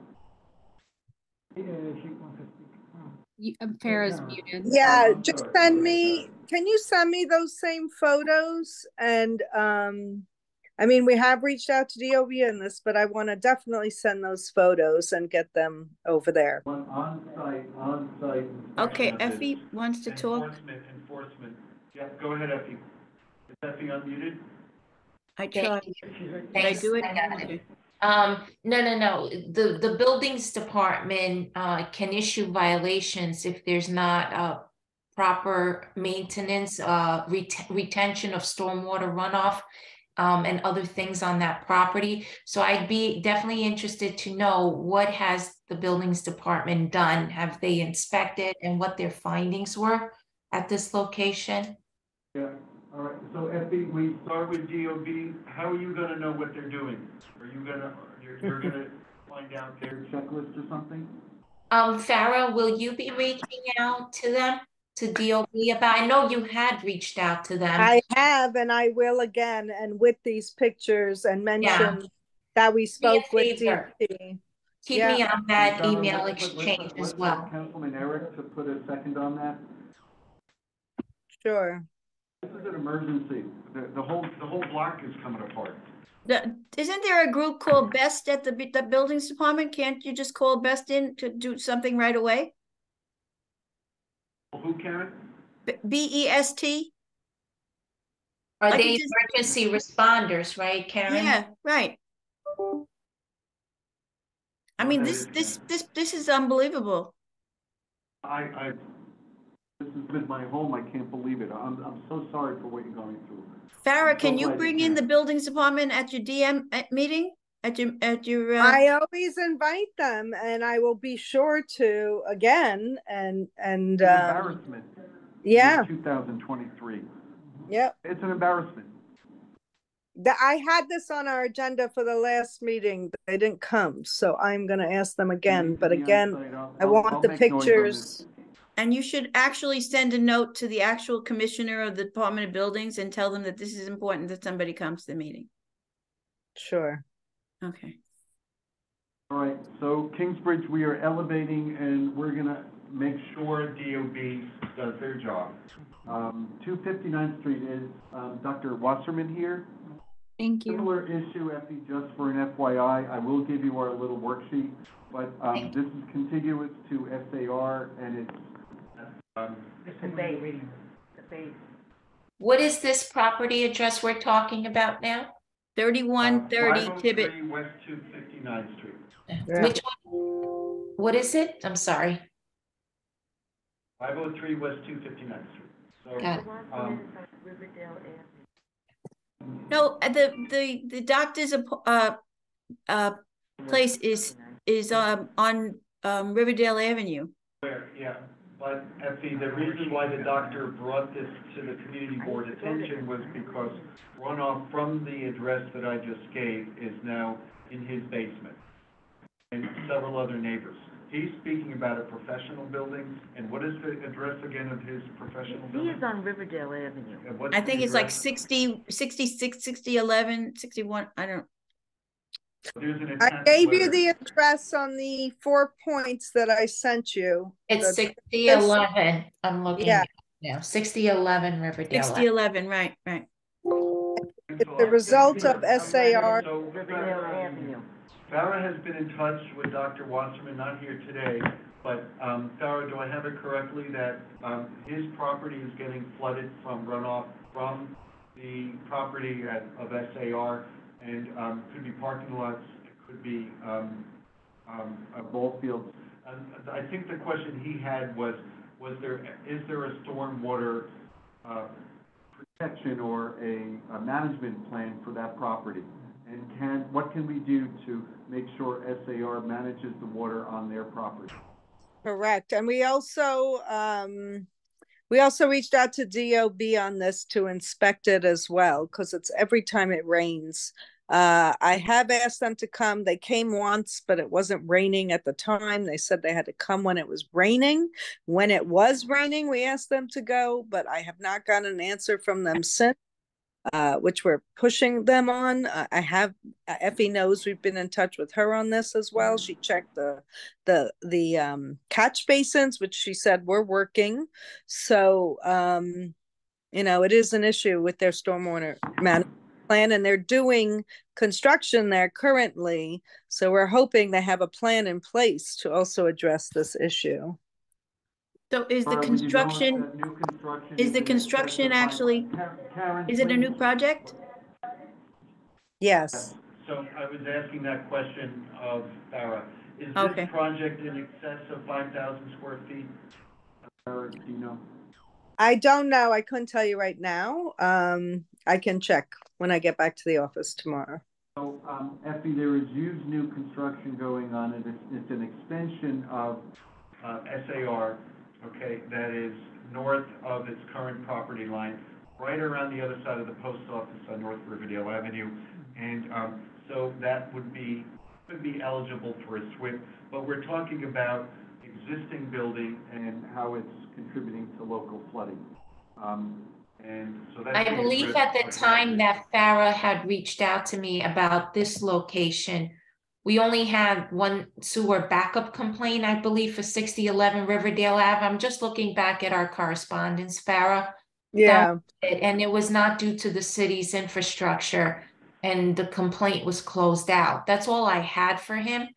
Farah's muted. Yeah, just send me, can you send me those same photos? And I mean, we have reached out to DOB in this, but I want to definitely send those photos and get them over there. On site. Okay, Effie wants to talk. Enforcement. Yeah, go ahead, Effie. Is Effie unmuted? I tried. Did I do it? Okay. No. The buildings department can issue violations if there's not proper maintenance, retention of stormwater runoff, and other things on that property. So I'd be definitely interested to know what has the buildings department done? Have they inspected and what their findings were at this location? Yeah. All right. So Effie, we start with DOB. How are you going to know what they're doing? Are you going to, you're going to find out their checklist or something? Farah, will you be reaching out to them, to DOB about? I know you had reached out to them. I have, and I will again, and with these pictures, and mention that we spoke with DOB. Keep me on that email exchange as well. Councilman Eric to put a second on that. Sure. This is an emergency. The whole block is coming apart. Isn't there a group called BEST at the buildings department? Can't you just call BEST in to do something right away? Who, Karen? BEST? Are they emergency responders, right, Karen? Yeah, right. I mean, this is unbelievable. This has been my home. I can't believe it. I'm so sorry for what you're going through. Farah, can you bring in the buildings department at your DM meeting? At your I always invite them, and I will be sure to again. And it's an embarrassment. Yeah. 2023. Yep. It's an embarrassment. I had this on our agenda for the last meeting. They didn't come, so I'm going to ask them again. But again, I want the pictures. And you should actually send a note to the actual commissioner of the Department of Buildings and tell them that this is important that somebody comes to the meeting. Sure. Okay. All right. So Kingsbridge, we are elevating, and we're going to make sure DOB does their job. 259th Street is Dr. Wasserman here. Thank you. Similar issue, Effie, just for an FYI. I will give you our little worksheet, but this is contiguous to SAR, and it's the base. What is this property address we're talking about now? 3130 Tibbet. West 259th Street. Yeah. Which one? What is it? I'm sorry. 503 West 259th Street. So, Got it. No, the doctor's place is on Riverdale Avenue. Where, yeah, but Effie, the reason why the doctor brought this to the community board attention was because runoff from the address that I just gave is now in his basement and several other neighbors. He's speaking about a professional building, and what is the address again of his professional building? He is on Riverdale Avenue. I think it's like 60, 66, 60, 11, 61. I don't. I gave you the address on the 4 points that I sent you. It's 6011. I'm looking at it now. 6011 Riverdale. 6011, right. It's the result of SAR. Riverdale Avenue. Farah has been in touch with Dr. Wasserman, not here today, but Farah, do I have it correctly that his property is getting flooded from runoff from the property of SAR, and could be parking lots, it could be ball fields. I think the question he had was is there a stormwater protection or a management plan for that property? And what can we do to make sure SAR manages the water on their property? Correct. And we also We also reached out to DOB on this to inspect it as well, because it's every time it rains. I have asked them to come. They came once, but it wasn't raining at the time. They said they had to come when it was raining. When it was raining, we asked them to go, but I have not gotten an answer from them since. Which we're pushing them on. I have Effie knows we've been in touch with her on this as well. She checked the catch basins, which she said were working. So you know, it is an issue with their stormwater management plan, and they're doing construction there currently. So we're hoping they have a plan in place to also address this issue. So is the construction, is the construction actually, is it a new project? Yes. So I was asking that question of Farah. Is Okay. this project in excess of 5,000 square feet? Farah, do you know? I don't know. I couldn't tell you right now. I can check when I get back to the office tomorrow. So, Effie, there is huge new construction going on, and it's an extension of SAR, okay, that is north of its current property line, right around the other side of the post office on North Riverdale Avenue. And so that could be eligible for a SWIP, but we're talking about existing building and how it's contributing to local flooding. And so that's I believe at the time that Farah had reached out to me about this location, we only had one sewer backup complaint, I believe, for 6011 Riverdale Ave. I'm just looking back at our correspondence, Farah. Yeah. And it was not due to the city's infrastructure, and the complaint was closed out. That's all I had for him.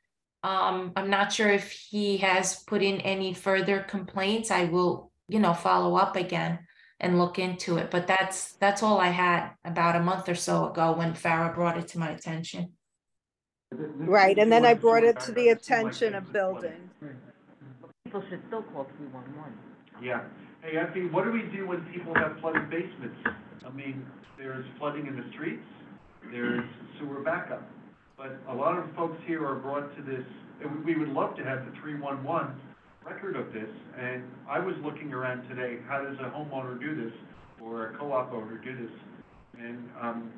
I'm not sure if he has put in any further complaints. I will, follow up again and look into it. But that's all I had about a month or so ago when Farah brought it to my attention. Right, and then I brought it to the attention of building. People should still call 311. Yeah. Hey, Effie, what do we do when people have flooded basements? I mean, there's flooding in the streets, there's sewer backup. But a lot of folks here are brought to this, and we would love to have the 311 record of this. And I was looking around today, how does a homeowner do this, or a co-op owner do this? And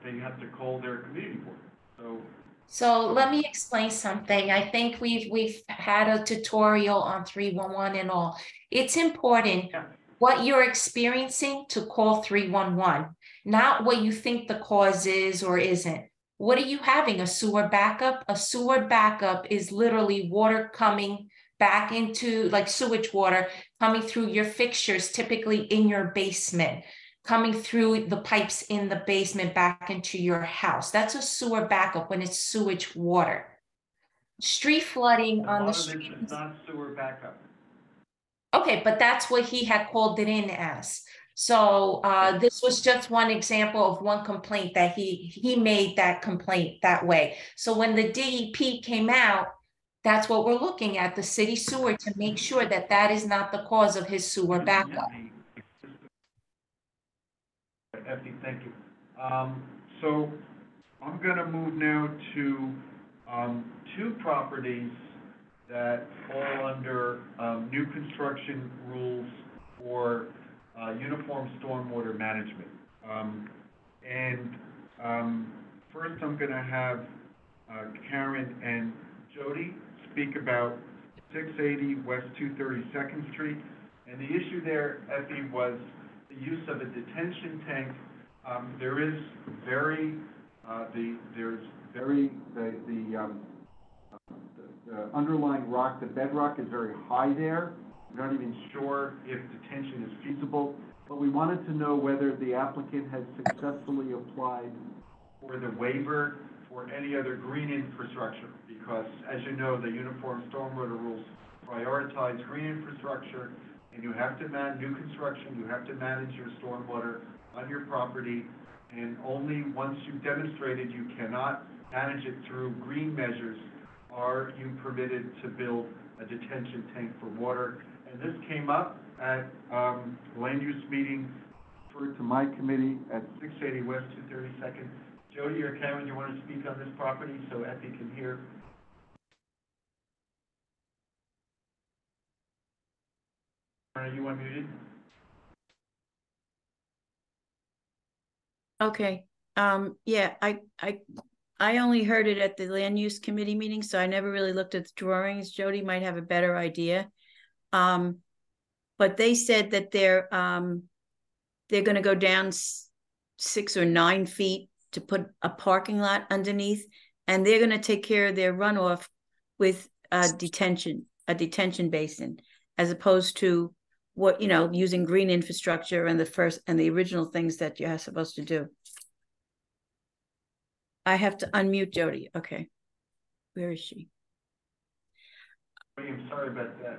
they have to call their community board. So let me explain something. I think we've had a tutorial on 311 and all. It's important what you're experiencing to call 311, not what you think the cause is or isn't. What are you having? A sewer backup? A sewer backup is literally water coming back into, like sewage water coming through your fixtures, typically in your basement, coming through the pipes in the basement back into your house. That's a sewer backup when it's sewage water. Street flooding on the street. It's not sewer backup. Okay, but that's what he had called it in as. So this was just one example of one complaint that he made that complaint that way. So when the DEP came out, that's what we're looking at, the city sewer, to make sure that that is not the cause of his sewer backup. Effie, thank you. So I'm going to move now to two properties that fall under new construction rules for uniform stormwater management. First I'm going to have Karen and Jody speak about 680 West 232nd Street. And the issue there, Effie, was the use of a detention tank. The underlying rock, the bedrock is very high there. We're not even sure if detention is feasible, but we wanted to know whether the applicant has successfully applied for the waiver for any other green infrastructure, because as you know, the uniform stormwater rules prioritize green infrastructure, and you have to manage new construction, you have to manage your stormwater on your property, and only once you've demonstrated you cannot manage it through green measures are you permitted to build a detention tank for water. And this came up at land use meeting referred to my committee at 680 West 232nd. Jody or Karen, you want to speak on this property so Effie can hear? Are you unmuted? Okay, yeah, I only heard it at the land use committee meeting, so I never really looked at the drawings. Jody might have a better idea. But they said that they're gonna go down 6 or 9 feet to put a parking lot underneath, and they're gonna take care of their runoff with a detention basin, as opposed to what, using green infrastructure and the original things that you're supposed to do. I have to unmute Jody. Okay. Where is she? I'm sorry about that.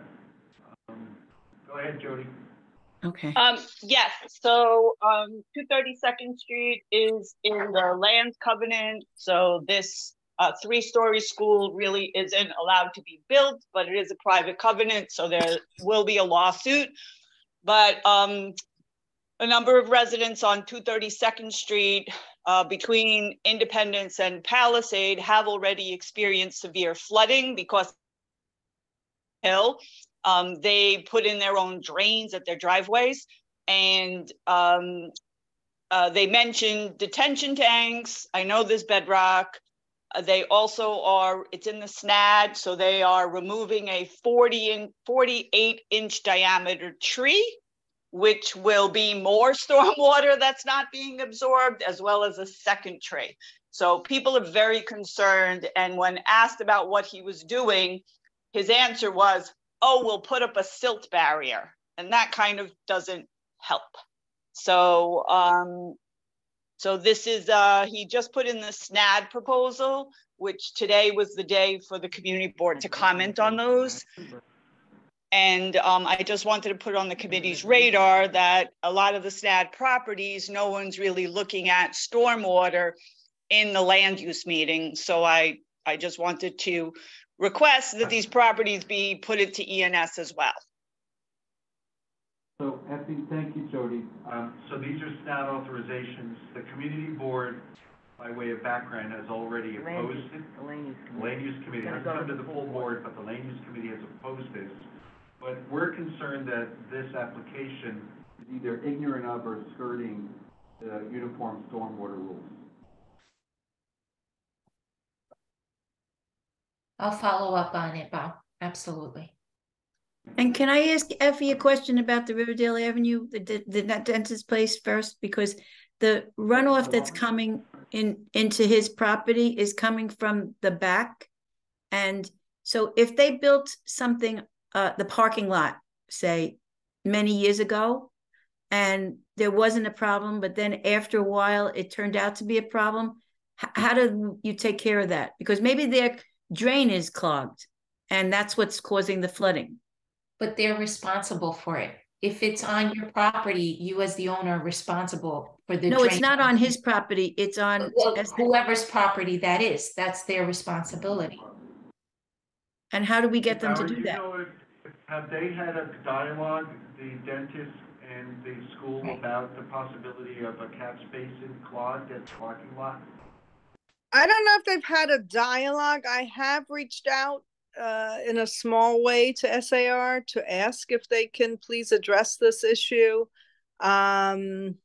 Go ahead, Jody. Okay. Yes, so 232nd Street is in the land covenant. So this 3-story school really isn't allowed to be built, but it is a private covenant. So there will be a lawsuit. But a number of residents on 232nd Street between Independence and Palisade have already experienced severe flooding because hill. They put in their own drains at their driveways, and they mentioned detention tanks. I know there's bedrock. They also are, it's in the SNAD, so they are removing a 48-inch diameter tree, which will be more stormwater that's not being absorbed, as well as a second tree. So people are very concerned, and when asked about what he was doing, his answer was, oh, we'll put up a silt barrier. And that kind of doesn't help. So, so this is, he just put in the SNAD proposal, which today was the day for the community board to comment on those. And I just wanted to put on the committee's radar that a lot of the SNAD properties, no one's really looking at stormwater in the land use meeting. So I just wanted to request that these properties be put into ENS as well. So Effie, thank you, Jody. So these are SNAD authorizations. The community board, by way of background, has already opposed it. The land use committee hasn't come to the full board, but the land use committee has opposed this. But we're concerned that this application is either ignorant of or skirting the uniform stormwater rules. I'll follow up on it, Bob. Absolutely. And can I ask Effie a question about the Riverdale Avenue, the dentist place first? Because the runoff that's coming into his property is coming from the back. And so if they built something, the parking lot, say, many years ago, and there wasn't a problem, but then after a while it turned out to be a problem, how do you take care of that? Because maybe their drain is clogged and that's what's causing the flooding. But they're responsible for it. If it's on your property, you as the owner are responsible for the No, drain. it's not on his property. It's on whoever's property that is. That's their responsibility. And how do we get them to do you that? know, have they had a dialogue, the dentist and the school, about the possibility of a catch basin clogged at the parking lot? I don't know if they've had a dialogue. I have reached out in a small way to SAR to ask if they can please address this issue. And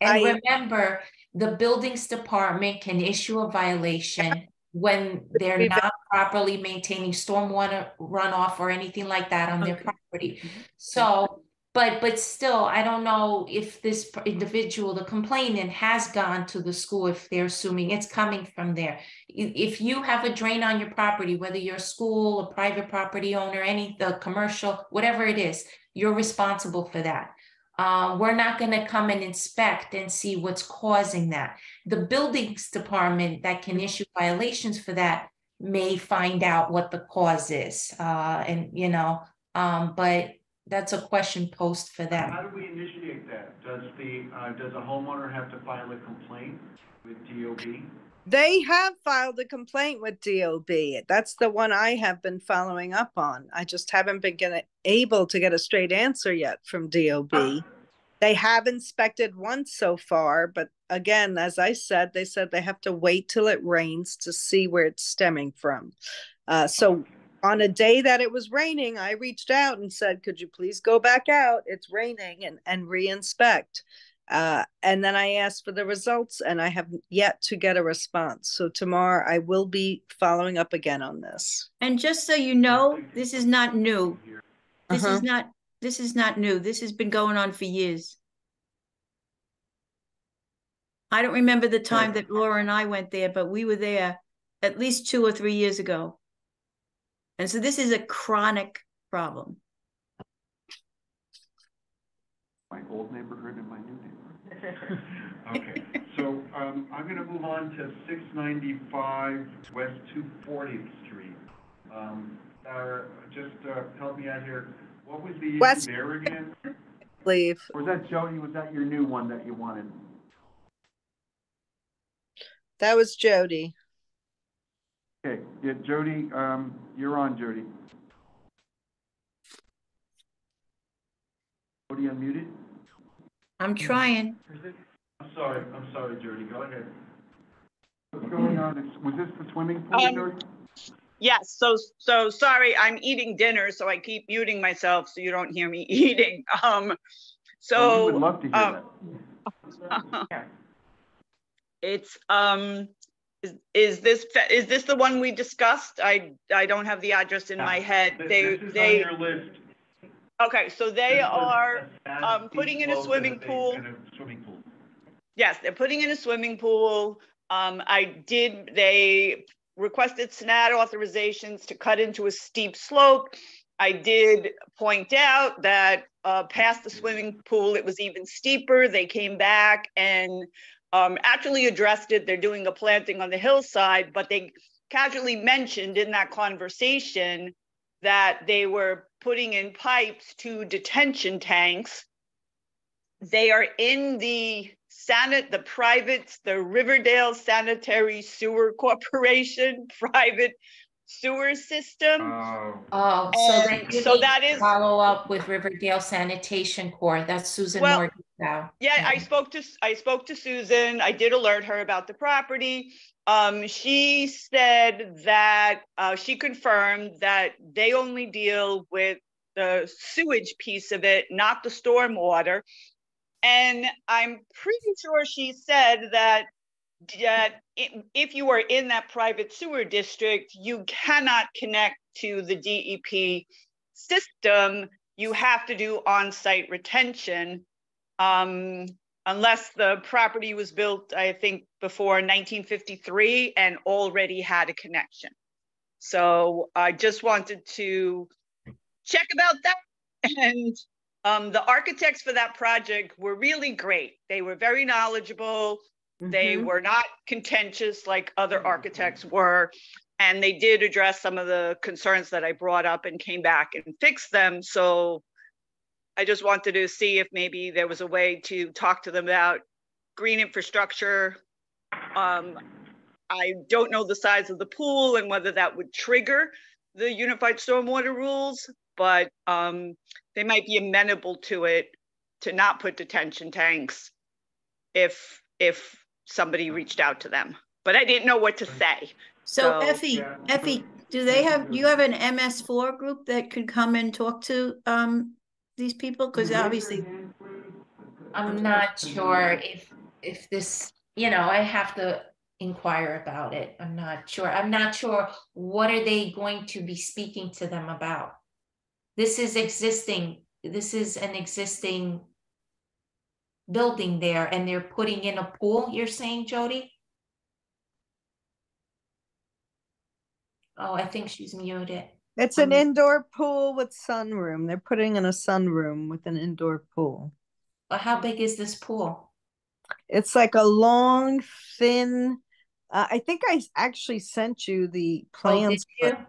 remember, the buildings department can issue a violation when they're not properly maintaining stormwater runoff or anything like that on their property. So, but still, I don't know if this individual, the complainant, has gone to the school, if they're assuming it's coming from there. If you have a drain on your property, whether you're a school, a private property owner, the commercial, whatever it is, you're responsible for that. We're not going to come and inspect and see what's causing that. The buildings department that can issue violations for that may find out what the cause is. But that's a question posed for them. How do we initiate that? Does a homeowner have to file a complaint with DOB? They have filed a complaint with DOB. That's the one I have been following up on. I just haven't been able to get a straight answer yet from DOB. They have inspected once so far, but again, as I said, they said they have to wait till it rains to see where it's stemming from. So on a day that it was raining, I reached out and said, could you please go back out? It's raining, and re-inspect. And then I asked for the results, and I have yet to get a response. So tomorrow I will be following up again on this. And just so you know, this is not new. This Uh-huh. is not new. This has been going on for years. I don't remember the time that Laura and I went there, but we were there at least 2 or 3 years ago. And so this is a chronic problem. My old neighborhood and my new neighborhood. Okay, so I'm going to move on to 695 West 240th Street. Sarah, just help me out here. What was the issue there again? Leave. Or was that Jody? Was that your new one that you wanted? That was Jody. Okay, yeah, Jody, you're on, Jody. Jody unmuted? I'm trying. I'm sorry, Jody, go ahead. What's going on? Was this the swimming pool, Jody? Yes, so sorry, I'm eating dinner, so I keep muting myself so you don't hear me eating. We would love to hear that. It's is this the one we discussed? I don't have the address in my head. This is on your list. Okay, so they are putting in a swimming pool. Yes, they're putting in a swimming pool. They requested SNAD authorizations to cut into a steep slope. I did point out that past the swimming pool, it was even steeper. They came back and actually addressed it. They're doing a planting on the hillside, but they casually mentioned in that conversation that they were putting in pipes to detention tanks. They are in the Riverdale Sanitary Sewer Corporation private sewer system. Oh, so they so that is follow up with Riverdale Sanitation Corps. That's Susan Morgan now. Yeah, I spoke to Susan. I did alert her about the property. She said that she confirmed that they only deal with the sewage piece of it, not the stormwater. And I'm pretty sure she said that if you are in that private sewer district, you cannot connect to the DEP system. You have to do on-site retention. Unless the property was built, I think, before 1953 and already had a connection. So I just wanted to check about that. And the architects for that project were really great. They were very knowledgeable. They were not contentious like other architects were. And they did address some of the concerns that I brought up and came back and fixed them. So I just wanted to see if maybe there was a way to talk to them about green infrastructure. I don't know the size of the pool and whether that would trigger the unified stormwater rules, but they might be amenable to it, to not put detention tanks if somebody reached out to them. But I didn't know what to say. So Effie, do you have an MS4 group that could come and talk to these people? Because obviously I'm not sure if this, I have to inquire about it. I'm not sure. I'm not sure what are they going to be speaking to them about. This is an existing building there, and they're putting in a pool, you're saying, Jody? Oh, I think she's muted. It's an indoor pool with sunroom. They're putting in a sunroom with an indoor pool. Well, how big is this pool? It's like a long, thin, I think I actually sent you the plans. Oh, did you?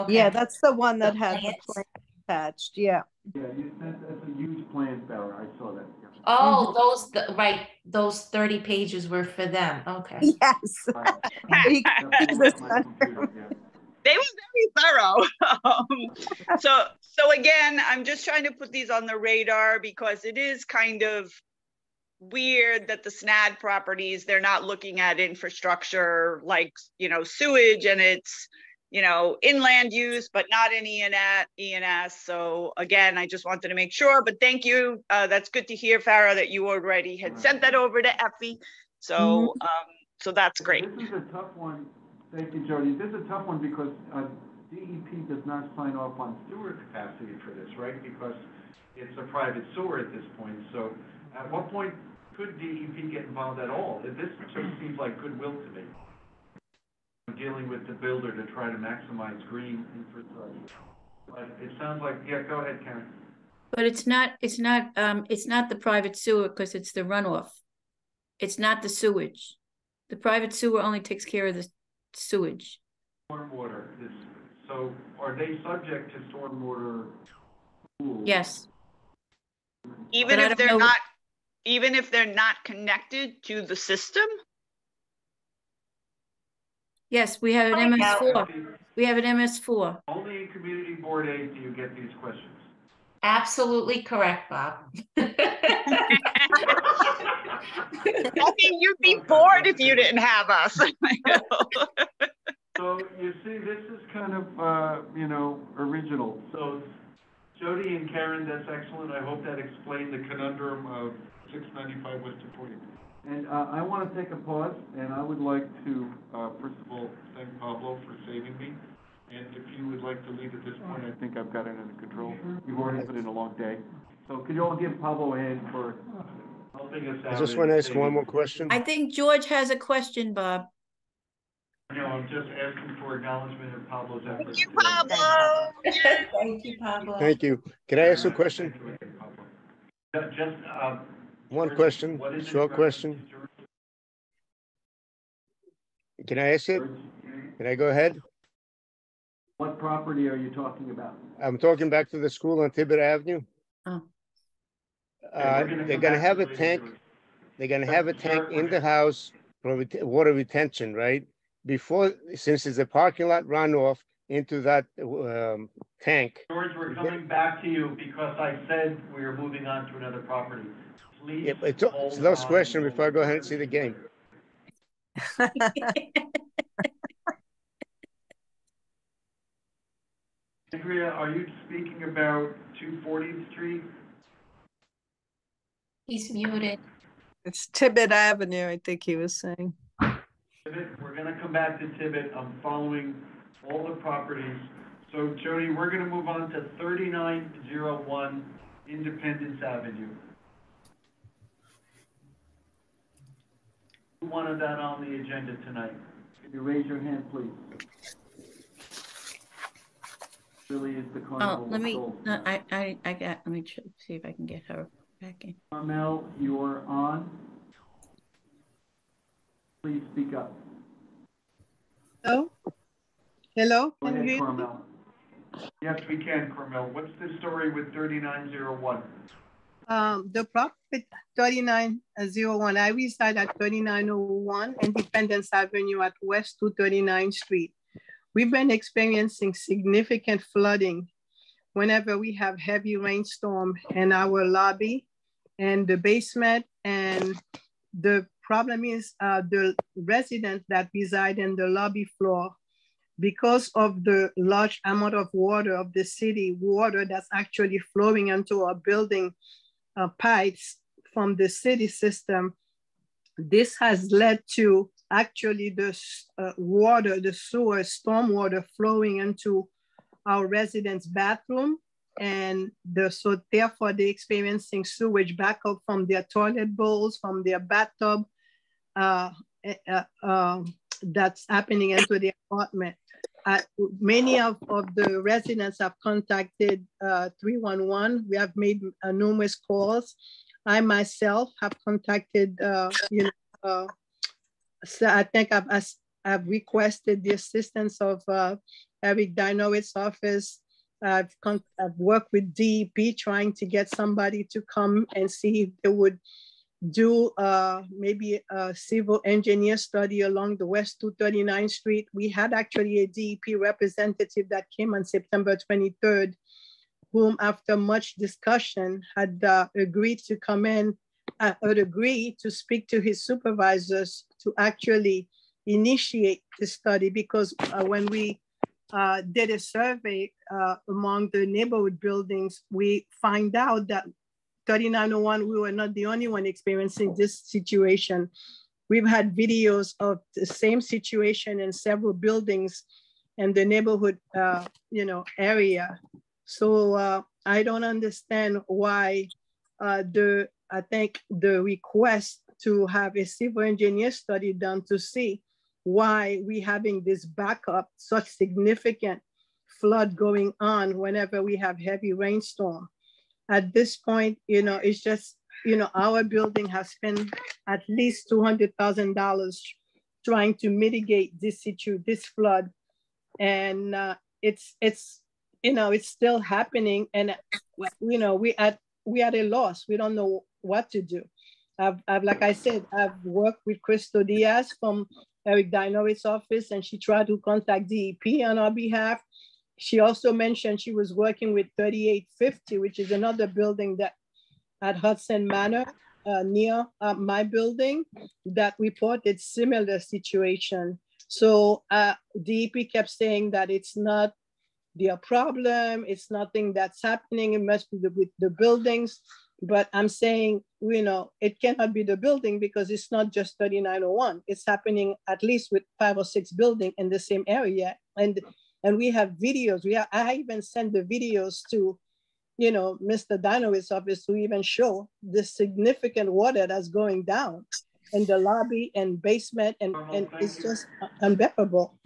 Okay. Yeah, that's the one that had the plan attached. Yeah. Yeah, that's a huge plan, Sarah. I saw that. Yeah. Oh, those 30 pages were for them. Okay. Yes. They were very thorough. So again, I'm just trying to put these on the radar because it is kind of weird that the SNAD properties, they're not looking at infrastructure like, sewage, and it's, in land use, but not in ENS. So again, I just wanted to make sure, but thank you. That's good to hear, Farah, that you already had sent that over to Effie. So, so that's great. This is a tough one. Thank you, Jody. This is a tough one because DEP does not sign off on sewer capacity for this, right? Because it's a private sewer at this point. So at what point could DEP get involved at all? This just seems like goodwill to me. Dealing with the builder to try to maximize green infrastructure. But it sounds like, yeah, go ahead, Karen. But it's not the private sewer because it's the runoff. It's not the sewage. The private sewer only takes care of the sewage. Stormwater is, so are they subject to stormwater rules? Yes. Even if they're not connected to the system? Yes, we have an MS4. We have an MS4. Only in community board aid do you get these questions. Absolutely correct, Bob. I mean, you'd be bored if you didn't have us. So you see, this is kind of, original. So Jody and Karen, that's excellent. I hope that explained the conundrum of 695 West 40. And I want to take a pause, and I would like to, first of all, thank Pablo for saving me. And if you would like to leave at this point, I think I've got it under control. You've already put in a long day. So could you all give Pablo a hand for helping us out? I just want to ask one more question. I think George has a question, Bob. No, I'm just asking for acknowledgement of Pablo's efforts. Thank you, Pablo. Thank you, Pablo. Thank you. Can I ask a question? Just one question, short question. Can I ask it? Can I go ahead? What property are you talking about? I'm talking back to the school on Tibet Avenue. Oh. They're going to have a tank. They're going to have a tank in the house for water retention, right? Since it's a parking lot runoff into that tank. George, we're coming back to you because I said we are moving on to another property. Please. Yeah, it's the last question before I go ahead and see the game. Andrea, are you speaking about 240th Street? He's muted. It's Tibet Avenue, I think he was saying. Tibet, we're going to come back to Tibet. I'm following all the properties. So, Jody, we're going to move on to 3901 Independence Avenue. Who wanted that on the agenda tonight? Can you raise your hand, please? Really is the carnival. Oh, let me. Let me see if I can get her back in. Carmel, you're on. Please speak up. Hello? Hello? Go ahead, Carmel. Yes, we can, Carmel. What's the story with 3901? The property 3901, I reside at 3901 Independence Avenue at West 239th Street. We've been experiencing significant flooding whenever we have heavy rainstorm in our lobby and the basement. And the problem is the residents that reside in the lobby floor, because of the large amount of water of the city water that's actually flowing into our building pipes from the city system, this has led to actually the water, the sewer, stormwater flowing into our residents' bathroom. And so therefore they're experiencing sewage backup from their toilet bowls, from their bathtub, that's happening into the apartment. Many of the residents have contacted 311. We have made numerous calls. I myself have contacted, so I think I've requested the assistance of Eric Dinowitz's office. I've worked with DEP trying to get somebody to come and see if they would do maybe a civil engineer study along the West 239th Street. We had actually a DEP representative that came on September 23rd, whom after much discussion had agreed to come in, would agree to speak to his supervisors to actually initiate the study, because when we did a survey among the neighborhood buildings, we find out that 3901, we were not the only one experiencing this situation. We've had videos of the same situation in several buildings in the neighborhood, area. So I don't understand why I think the request to have a civil engineer study done to see why we having this backup, such significant flood going on whenever we have heavy rainstorm. At this point, it's just, our building has spent at least $200,000 trying to mitigate this flood. And it's still happening. And, we at a loss. We don't know what to do. Like I said, I've worked with Crystal Diaz from Eric Dinowitz's office, and she tried to contact DEP on our behalf. She also mentioned she was working with 3850, which is another building that at Hudson Manor near my building that reported similar situation. So DEP kept saying that it's not their problem, it's nothing that's happening, it must be with the buildings. But I'm saying, it cannot be the building because it's not just 3901. It's happening at least with 5 or 6 buildings in the same area. And we have videos. I even sent the videos to, Mr. Dinowitz's office to even show the significant water that's going down in the lobby and basement, and it's just unbearable.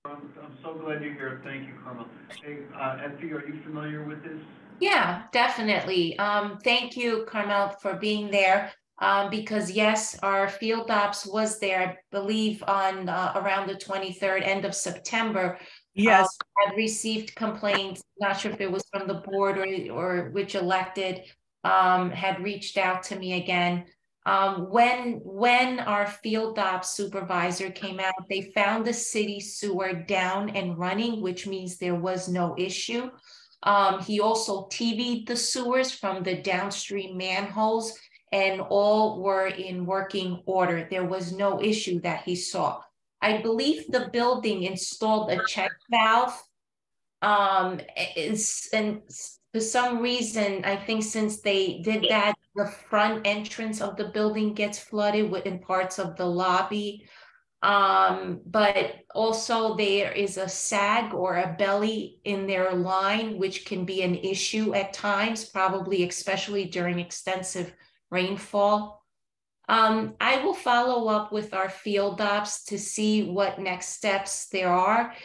I'm so glad you're here. Thank you, Carmel. Hey, Effie, are you familiar with this? Yeah, definitely. Thank you, Carmel, for being there. Because yes, our field ops was there, I believe, on around the 23rd, end of September. Yes. Had received complaints, not sure if it was from the board or which elected, had reached out to me again. When our field ops supervisor came out, they found the city sewer down and running, which means there was no issue. He also TV'd the sewers from the downstream manholes, and all were in working order. There was no issue that he saw. I believe the building installed a check valve. And for some reason, I think since they did that, the front entrance of the building gets flooded in parts of the lobby. But also there is a sag or a belly in their line, which can be an issue at times, probably especially during extensive rainfall. I will follow up with our field ops to see what next steps there are.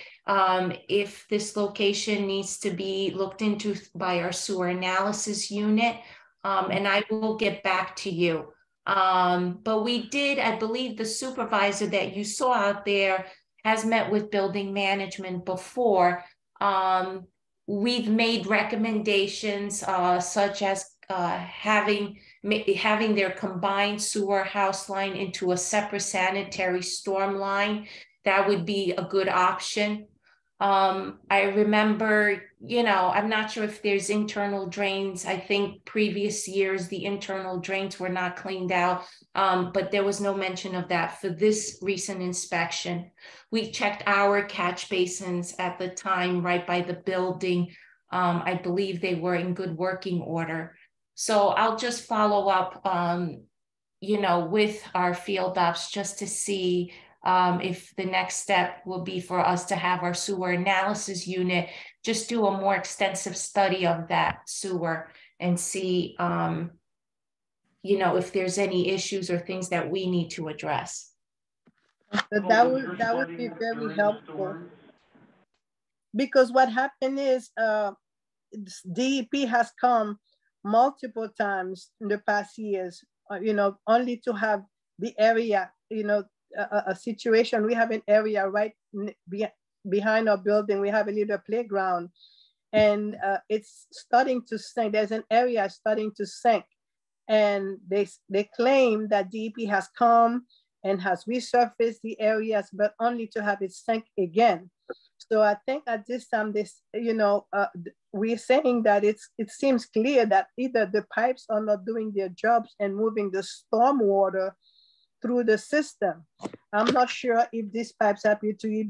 If this location needs to be looked into by our sewer analysis unit, and I will get back to you. But we did, I believe the supervisor that you saw out there has met with building management before. We've made recommendations such as having their combined sewer house line into a separate sanitary storm line. That would be a good option. I remember, I'm not sure if there's internal drains. I think previous years, the internal drains were not cleaned out, but there was no mention of that for this recent inspection. We checked our catch basins at the time, right by the building. I believe they were in good working order. So I'll just follow up, with our field ops just to see if the next step will be for us to have our sewer analysis unit just do a more extensive study of that sewer and see, if there's any issues or things that we need to address. That would be very helpful. Because what happened is DEP has come multiple times in the past years, only to have the area, a situation. We have an area right behind our building. We have a little playground, and it's starting to sink. There's an area starting to sink, and they claim that DEP has come and has resurfaced the areas, but only to have it sink again. So I think at this time, we're saying that it seems clear that either the pipes are not doing their jobs and moving the storm water through the system. I'm not sure if these pipes happen to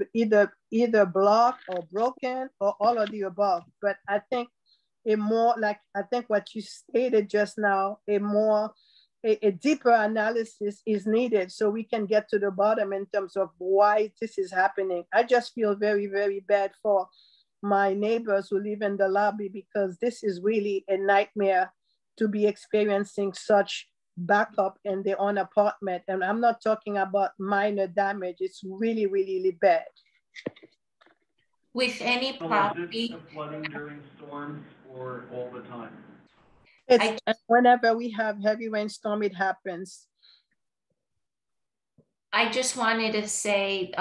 either blocked or broken or all of the above, but I think I think what you stated just now, a deeper analysis is needed so we can get to the bottom in terms of why this is happening. I just feel very, very bad for my neighbors who live in the lobby, because this is really a nightmare to be experiencing such backup in their own apartment. And I'm not talking about minor damage. It's really, really, really bad. With any property. Flooding during storms or all the time? It's whenever we have heavy rainstorm, it happens. I just wanted to say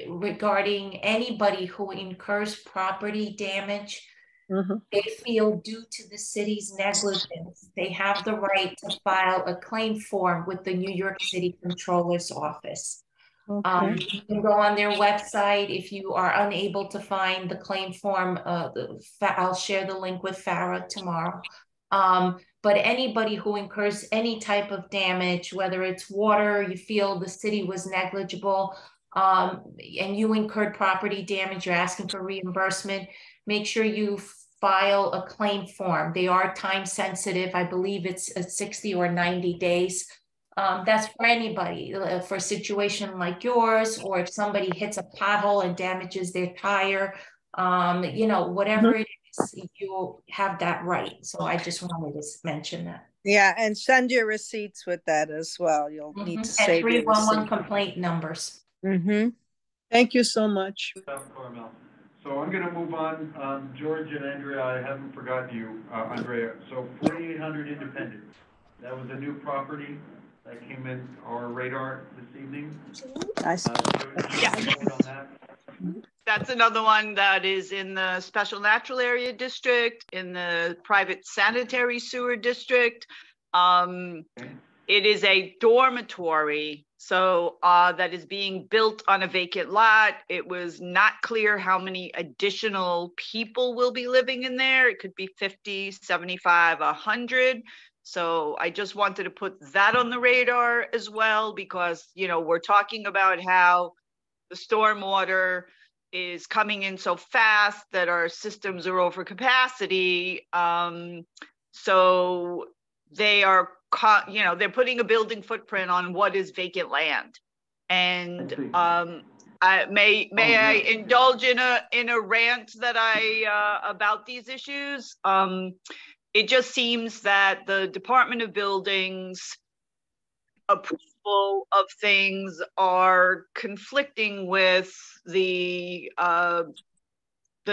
regarding anybody who incurs property damage, they feel due to the city's negligence, they have the right to file a claim form with the New York City Controller's Office. You can go on their website. If you are unable to find the claim form, I'll share the link with Farah tomorrow. But anybody who incurs any type of damage, whether it's water, you feel the city was negligible, and you incurred property damage, you're asking for reimbursement, make sure you file a claim form. They are time sensitive. I believe it's 60 or 90 days. That's for anybody, for a situation like yours, or if somebody hits a pothole and damages their tire, you know, whatever it is, you have that right. So I just wanted to mention that. Yeah, and send your receipts with that as well. You'll need to At save your 311 receipt. complaint numbers. Thank you so much. Carmel. So I'm going to move on. George and Andrea, I haven't forgotten you, Andrea. So 4800 Independent. That was a new property that came in our radar this evening. That's another one that is in the special natural area district, in the private sanitary sewer district. It is a dormitory, so that is being built on a vacant lot. It was not clear how many additional people will be living in there. It could be 50, 75, 100. So I just wanted to put that on the radar as well, because, you know, we're talking about how the stormwater is coming in so fast that our systems are over capacity. So they are, you know, they're putting a building footprint on what is vacant land. And may I indulge in a rant that about these issues? It just seems that the Department of Buildings approval of things are conflicting with the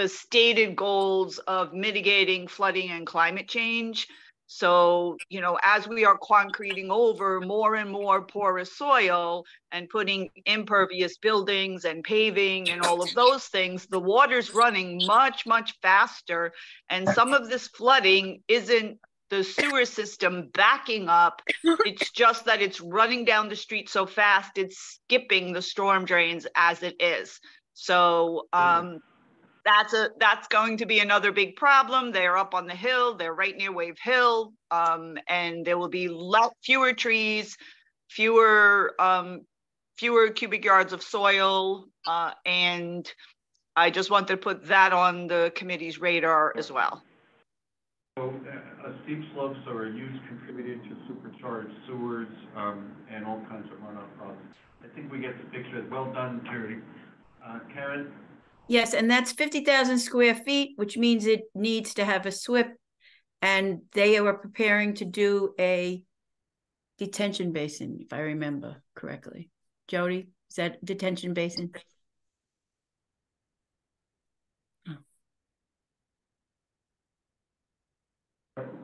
stated goals of mitigating flooding and climate change. So, you know, as we are concreting over more and more porous soil and putting impervious buildings and paving and all of those things, the water's running much, much faster. And some of this flooding isn't the sewer system backing up. It's just that it's running down the street so fast, it's skipping the storm drains as it is. So, that's going to be another big problem. They're up on the hill, they're right near Wave Hill, and there will be fewer trees, fewer cubic yards of soil, and I just wanted to put that on the committee's radar as well. So steep slopes are a huge contributor to supercharged sewers and all kinds of runoff problems. I think we get the picture. Well done, Jerry. Karen? Yes, and that's 50,000 square feet, which means it needs to have a SWIP, and they are preparing to do a detention basin, if I remember correctly. Jody, is that detention basin?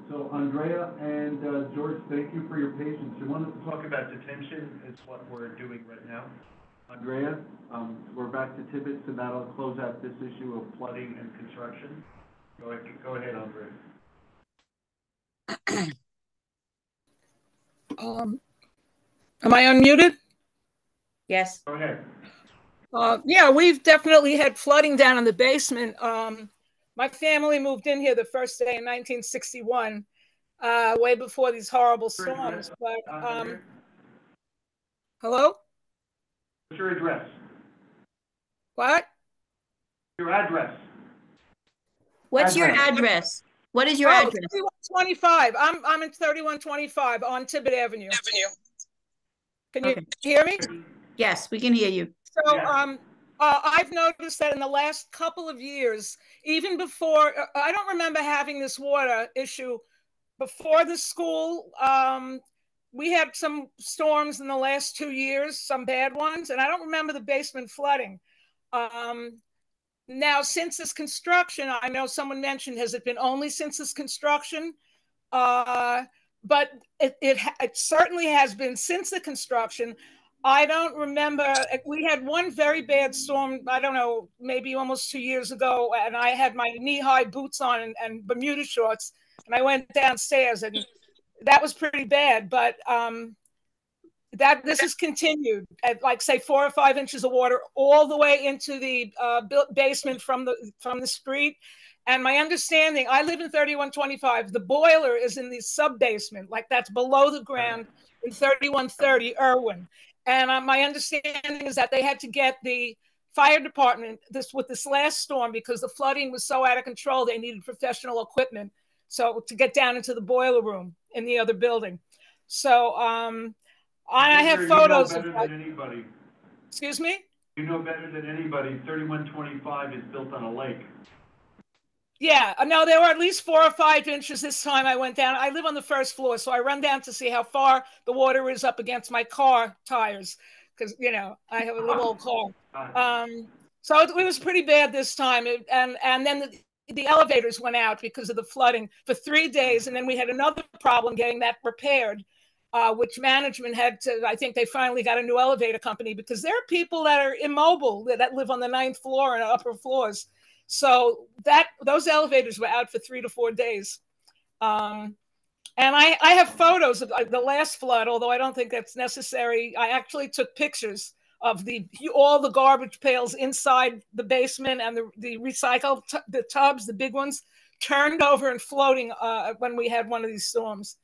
So Andrea and George, thank you for your patience. You wanted to talk about detention is what we're doing right now. Andrea, we're back to Tibbetts, and that'll close out this issue of flooding and construction. Go ahead, Andrea. Am I unmuted? Yes. Go ahead. Yeah, we've definitely had flooding down in the basement. My family moved in here the first day in 1961, way before these horrible storms. But Hello? What's your address? What? Your address. What's your address? What is your address? 3125. I'm in 3125 on Tibbet Avenue. Can you hear me? Yes, we can hear you. So, I've noticed that in the last couple of years, even before, I don't remember having this water issue before the school. We had some storms in the last 2 years, some bad ones, and I don't remember the basement flooding. Now, since this construction, I know someone mentioned, has it been only since this construction? But it certainly has been since the construction. I don't remember. We had one very bad storm, I don't know, maybe almost 2 years ago, and I had my knee-high boots on and Bermuda shorts, and I went downstairs, and that was pretty bad. But this has continued at, like, say, 4 or 5 inches of water all the way into the basement from the street. And my understanding, I live in 3125. The boiler is in the sub basement, like that's below the ground in 3130 Irwin. And my understanding is that they had to get the fire department with this last storm, because the flooding was so out of control, they needed professional equipment. So to get down into the boiler room in the other building. So I have photos. You know better than anybody. Excuse me? You know better than anybody. 3125 is built on a lake. Yeah, no, there were at least 4 or 5 inches this time I went down. I live on the first floor, so I run down to see how far the water is up against my car tires, because, you know, I have a little old car. So it was pretty bad this time. And then the elevators went out because of the flooding for 3 days, and then we had another problem getting that repaired, which management had to, I think they finally got a new elevator company, because there are people that are immobile that live on the 9th floor and upper floors. So those elevators were out for 3 to 4 days. And I have photos of the last flood, although I don't think that's necessary. I actually took pictures of all the garbage pails inside the basement, and the recycle the tubs, the big ones, turned over and floating when we had one of these storms.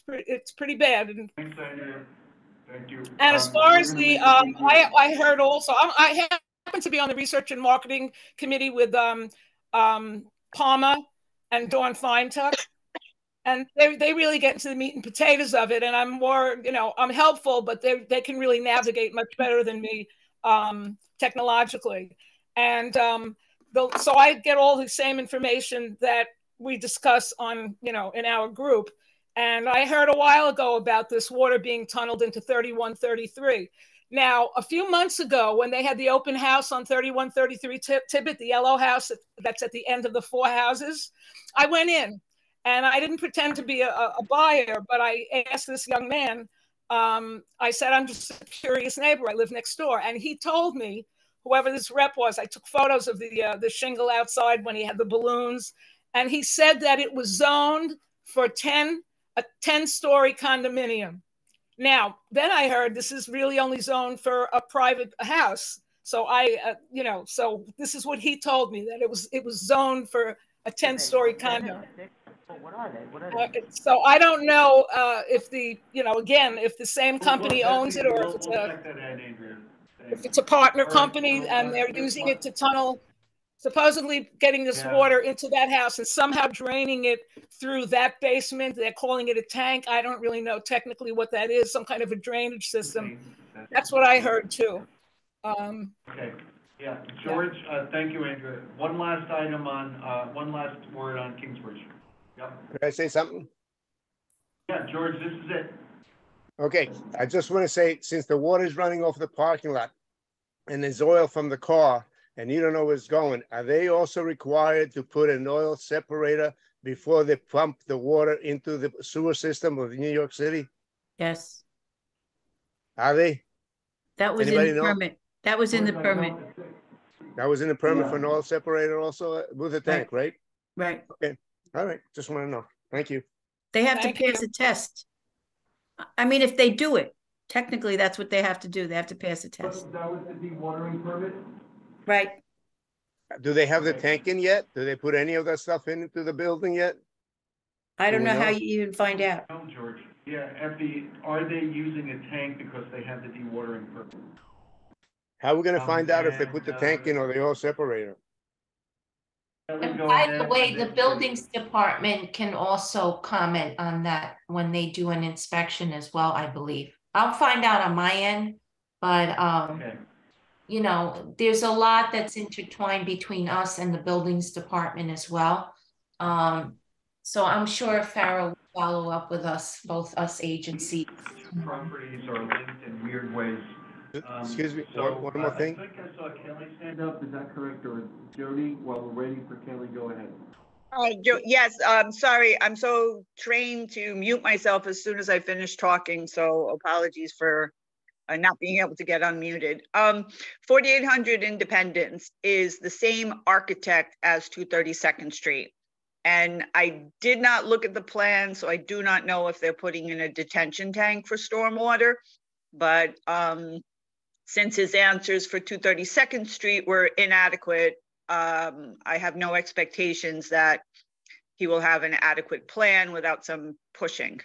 It's pretty bad. Thanks, Andrea. Thank you. And as far as the, I heard also, I happen to be on the research and marketing committee with Palma and Dawn Feintuck, and they really get into the meat and potatoes of it. And I'm more, you know, I'm helpful, but they can really navigate much better than me technologically. And so I get all the same information that we discuss on, you know, in our group. And I heard a while ago about this water being tunneled into 3133. Now, a few months ago, when they had the open house on 3133 Tibbet, the yellow house that's at the end of the 4 houses, I went in, and I didn't pretend to be a buyer, but I asked this young man, I said, I'm just a curious neighbor, I live next door. And he told me, whoever this rep was, I took photos of the shingle outside when he had the balloons, and he said that it was zoned for a 10-story condominium. Now, then I heard this is really only zoned for a private house. So you know, so this is what he told me, that it was zoned for a 10-story condo. What are they? So I don't know if you know, again, if the same company owns it, or if it's a partner company and they're using it to tunnel, supposedly getting this water into that house and somehow draining it through that basement. They're calling it a tank. I don't really know technically what that is, some kind of a drainage system. That's what I heard too. Okay. Yeah, George, thank you, Andrea. One last item on, one last word on Kingsbridge. Yep. Could I say something? Yeah, George, this is it. Okay, I just want to say, since the water's running off the parking lot and there's oil from the car and you don't know where it's going, are they also required to put an oil separator before they pump the water into the sewer system of New York City? Yes. Are they? That was in the permit. That was in the permit. That was in the permit for an oil separator also with a tank, right? Right. Okay. All right. Just want to know. Thank you. They have to pass a test. I mean, if they do it, technically that's what they have to do. They have to pass a test. That was the dewatering permit? Right. Do they have the tank in yet? Do they put any of that stuff into the building yet? I don't know how you even find out. No, George. Yeah, Effie, are they using a tank because they have the dewatering permit? How are we gonna find out if they And, put the tank in or the oil separator? Kelly, And go by the ahead, way, and the then buildings department can also comment on that when they do an inspection as well, I believe. I'll find out on my end, but okay. you know, there's a lot that's intertwined between us and the buildings department as well. So I'm sure Farah will follow up with us, both us agencies. Properties are linked in weird ways. Excuse me, So, one more thing. I think I saw Kelly stand up, is that correct, or Jody, while we're waiting for Kelly, go ahead. Yes, sorry, I'm so trained to mute myself as soon as I finish talking, so apologies for not being able to get unmuted. 4800 Independence is the same architect as 232nd Street. And I did not look at the plan, so I do not know if they're putting in a detention tank for stormwater. But since his answers for 232nd Street were inadequate, I have no expectations that he will have an adequate plan without some pushing.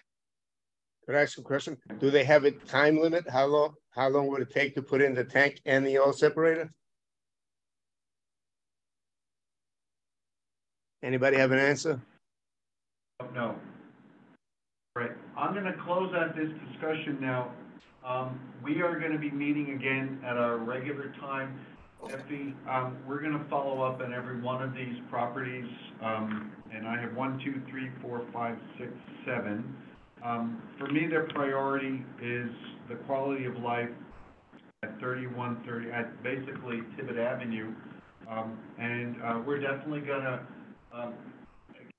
Could I ask a question? Do they have a time limit? How long would it take to put in the tank and the oil separator? Anybody have an answer? No. All right, I'm gonna close out this discussion now. We are gonna be meeting again at our regular time. Effie, we're gonna follow up on every one of these properties, and I have 1, 2, 3, 4, 5, 6, 7. For me, their priority is the quality of life at 3130, at basically Tibbet Avenue. We're definitely gonna,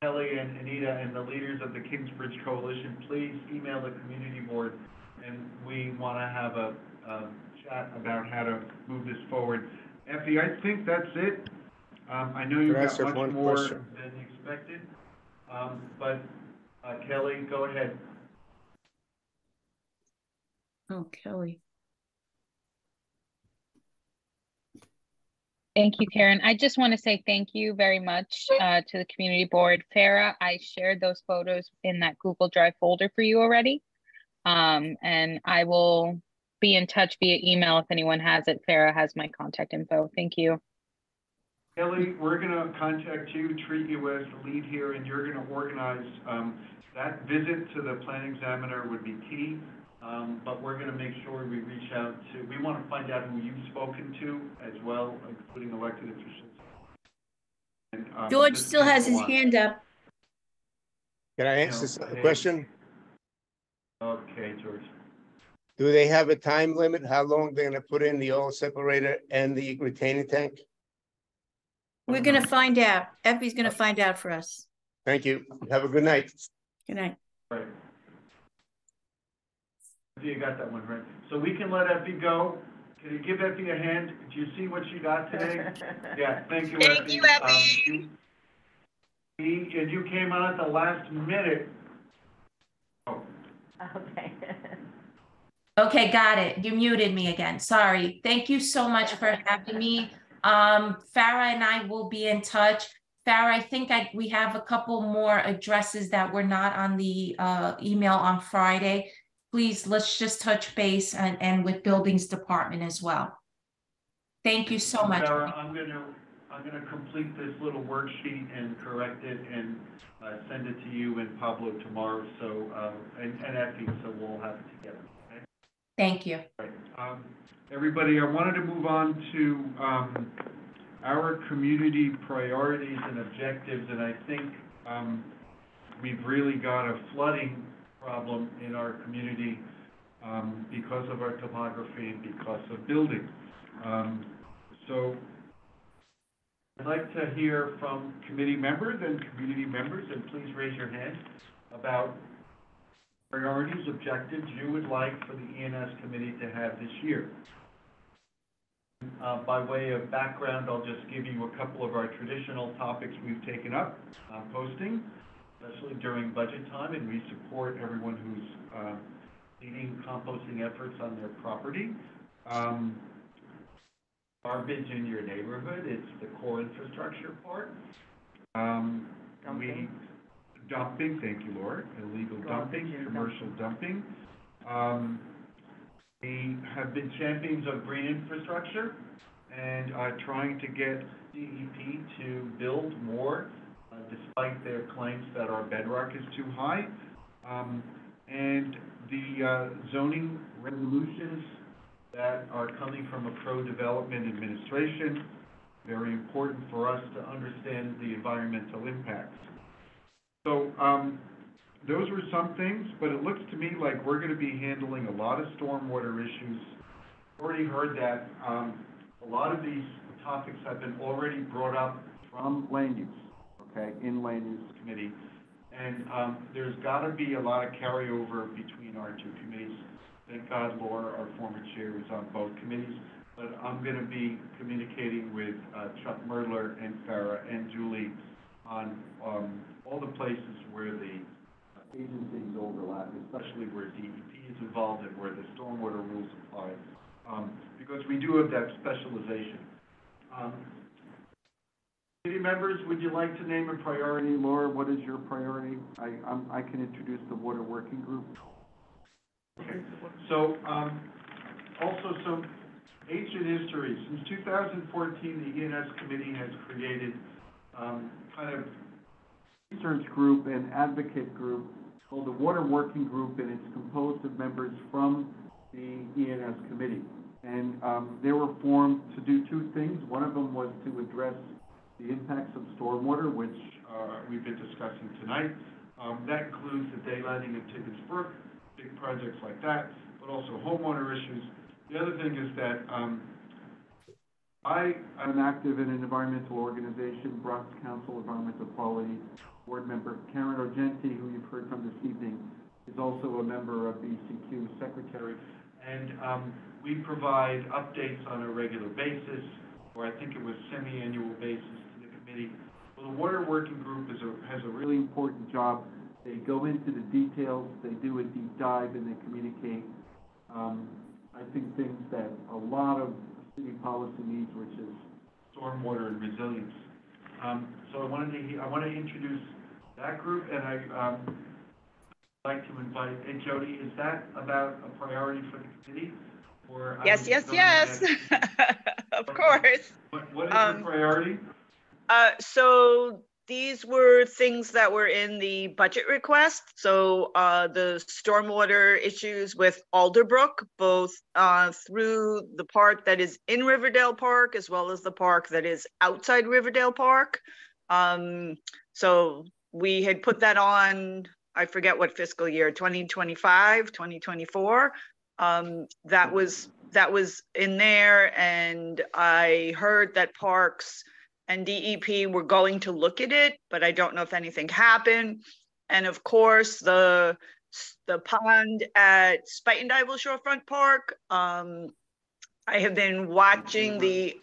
Kelly and Anita and the leaders of the Kingsbridge Coalition, please email the community board, and we wanna have a chat about how to move this forward. Effie, I think that's it. I know you've got much more than expected, but Kelly, go ahead. Oh, Kelly. Thank you, Karen. I just want to say thank you very much to the community board. Farah, I shared those photos in that Google Drive folder for you already. And I will be in touch via email if anyone has it. Farah has my contact info. Thank you. Kelly, we're gonna contact you, treat you as the lead here, and you're gonna organize, that visit to the plan examiner would be key. But we're gonna make sure we reach out to, we wanna find out who you've spoken to as well, including elected officials. And, George still has his hand up. Can I answer the question? Okay, George. Do they have a time limit? How long they're gonna put in the oil separator and the retaining tank? We're gonna find out. Effie's gonna find out for us. Thank you. Have a good night. Good night. Right. You got that one right. So we can let Effie go. Can you give Effie a hand? Did you see what she got today? Yeah, thank you, Effie. Thank you, Effie. And you came on at the last minute. Oh. Okay. Okay, got it. You muted me again. Sorry. Thank you so much for having me. Farah and I will be in touch. Farah, I think we have a couple more addresses that were not on the email on Friday. Please, let's just touch base and with buildings department as well. Thank you so much. Farah, I'm gonna complete this little worksheet and correct it and send it to you and Pablo tomorrow. So and Effie, so we'll have it together. Okay. Thank you. Right. Everybody, I wanted to move on to our community priorities and objectives, and I think we've really got a flooding problem in our community because of our topography and because of building. So I'd like to hear from committee members and community members, and please raise your hand, about priorities, objectives you would like for the E&S committee to have this year. By way of background, I'll just give you a couple of our traditional topics we've taken up, posting, especially during budget time, and we support everyone who's leading composting efforts on their property. Garbage in your neighborhood, it's the core infrastructure part. We dumping, thank you, Laura, illegal dumping, commercial dumping. We have been champions of green infrastructure and trying to get DEP to build more, despite their claims that our bedrock is too high. And the zoning resolutions that are coming from a pro-development administration, very important for us to understand the environmental impacts. So those were some things, but it looks to me like we're going to be handling a lot of stormwater issues. Already heard that a lot of these topics have been already brought up from land use, okay, in land use committee. And there's got to be a lot of carryover between our two committees. Thank God Laura, our former chair, is on both committees. But I'm going to be communicating with Chuck Merdler and Farah and Julie on all the places where the agencies overlap, especially where DEP is involved and where the stormwater rules apply, because we do have that specialization. Committee members, would you like to name a priority? Laura, what is your priority? I can introduce the water working group. Okay. So also some ancient history. Since 2014, the E&S committee has created kind of research group and advocate group called the Water Working Group, and it's composed of members from the E&S committee. And they were formed to do two things. One of them was to address the impacts of stormwater, which we've been discussing tonight. That includes the daylighting of Tibbetts Brook, big projects like that, but also homeowner issues. The other thing is that I am active in an environmental organization, Bronx Council Environmental Quality Board member. Karen Argenti, who you've heard from this evening, is also a member of BCQ secretary. And we provide updates on a regular basis, or I think it was semi-annual basis to the committee. Well, the Water Working Group has a really important job. They go into the details, they do a deep dive, and they communicate, I think, things that a lot of city policy needs, which is stormwater and resilience. So I want to introduce that group, and I'd like to invite, and Jody, is that about a priority for the committee? Or yes. Of course. What is your priority? So these were things that were in the budget request. So the stormwater issues with Alderbrook, both through the park that is in Riverdale Park, as well as the park that is outside Riverdale Park. So we had put that on, I forget what fiscal year, 2025, 2024. That was in there, and I heard that Parks and DEP were going to look at it, but I don't know if anything happened. And of course, the pond at Spite and Dival Shorefront Park, I have been watching the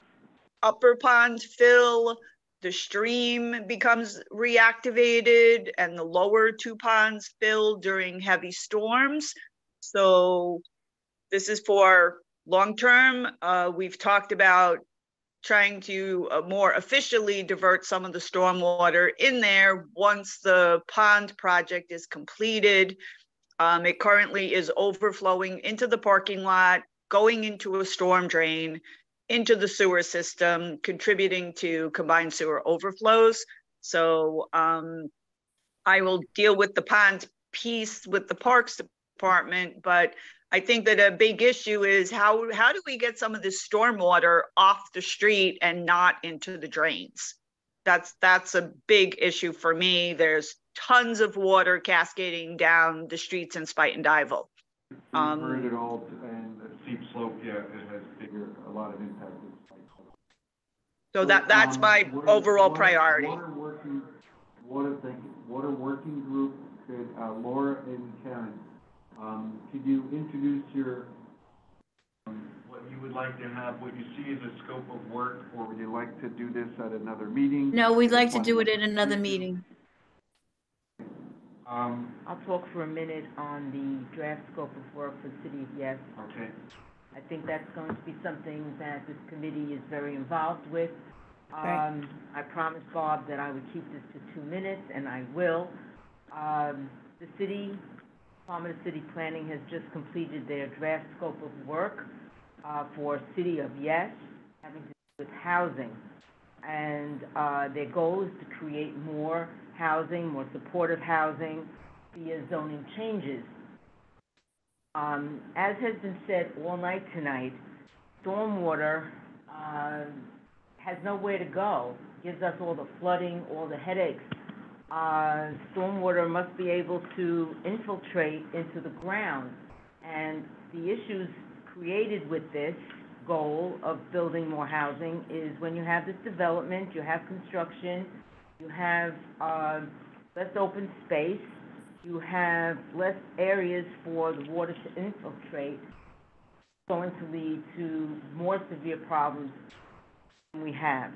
upper pond fill, the stream becomes reactivated, and the lower two ponds fill during heavy storms. So this is for long-term. We've talked about trying to more officially divert some of the stormwater in there once the pond project is completed. It currently is overflowing into the parking lot, going into a storm drain, into the sewer system, contributing to combined sewer overflows. So I will deal with the pond piece with the Parks Department, but I think that a big issue is how do we get some of this stormwater off the street and not into the drains? That's a big issue for me. There's tons of water cascading down the streets in Spite and Dival. We've heard it all, and the steep slope, yeah, it has a lot of impact. So that's my overall priority. Water working group, could Laura and Karen, could you introduce what you would like to have, what you see as a scope of work, or would you like to do this at another meeting? No, we'd like to do it at another meeting. I'll talk for a minute on the draft scope of work for the City of Yes. Okay. I think that's going to be something that this committee is very involved with. Right. I promised Bob that I would keep this to 2 minutes, and I will. The Department of City Planning has just completed their draft scope of work for City of Yes, having to do with housing. And their goal is to create more housing, more supportive housing via zoning changes. As has been said all night tonight, stormwater has nowhere to go. Gives us all the flooding, all the headaches. Stormwater must be able to infiltrate into the ground. And the issues created with this goal of building more housing is when you have this development, you have construction, you have less open space, you have less areas for the water to infiltrate, going to lead to more severe problems than we have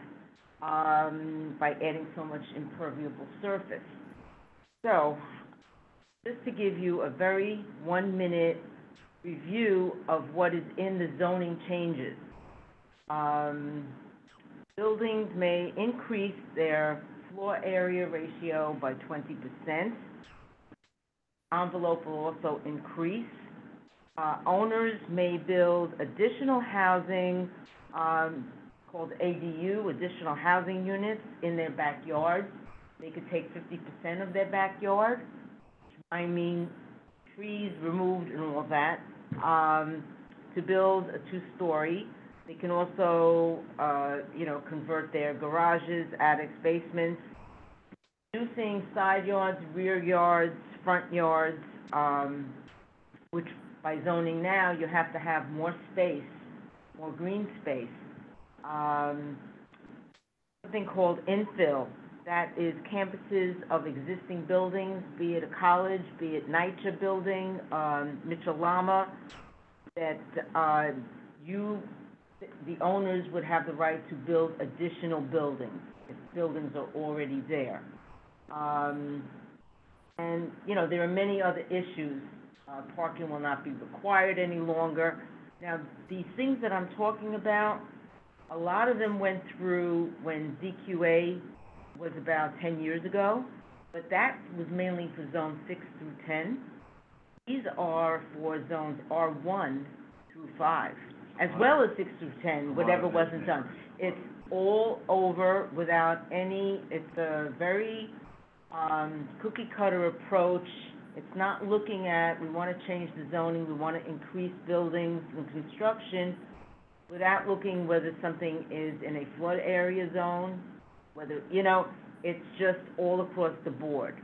by adding so much impermeable surface. So, just to give you a very 1-minute review of what is in the zoning changes. Buildings may increase their floor area ratio by 20%. Envelope will also increase. Owners may build additional housing called ADU, additional housing units in their backyards. They could take 50% of their backyard. I mean, trees removed and all that, to build a 2-story. They can also, convert their garages, attics, basements, reducing side yards, rear yards, front yards, which by zoning now, you have to have more space, more green space. Something called infill. That is campuses of existing buildings, be it a college, be it NYCHA building, Mitchell-Lama, that the owners would have the right to build additional buildings if buildings are already there. And, there are many other issues. Parking will not be required any longer. Now, these things that I'm talking about, a lot of them went through when DQA was about 10 years ago, but that was mainly for zones 6 through 10. These are for zones R1 through 5, as well as 6 through 10, whatever wasn't done. It's all over without any, it's a very cookie cutter approach. It's not looking at, we want to change the zoning, we want to increase buildings and construction without looking whether something is in a flood area zone, whether, it's just all across the board.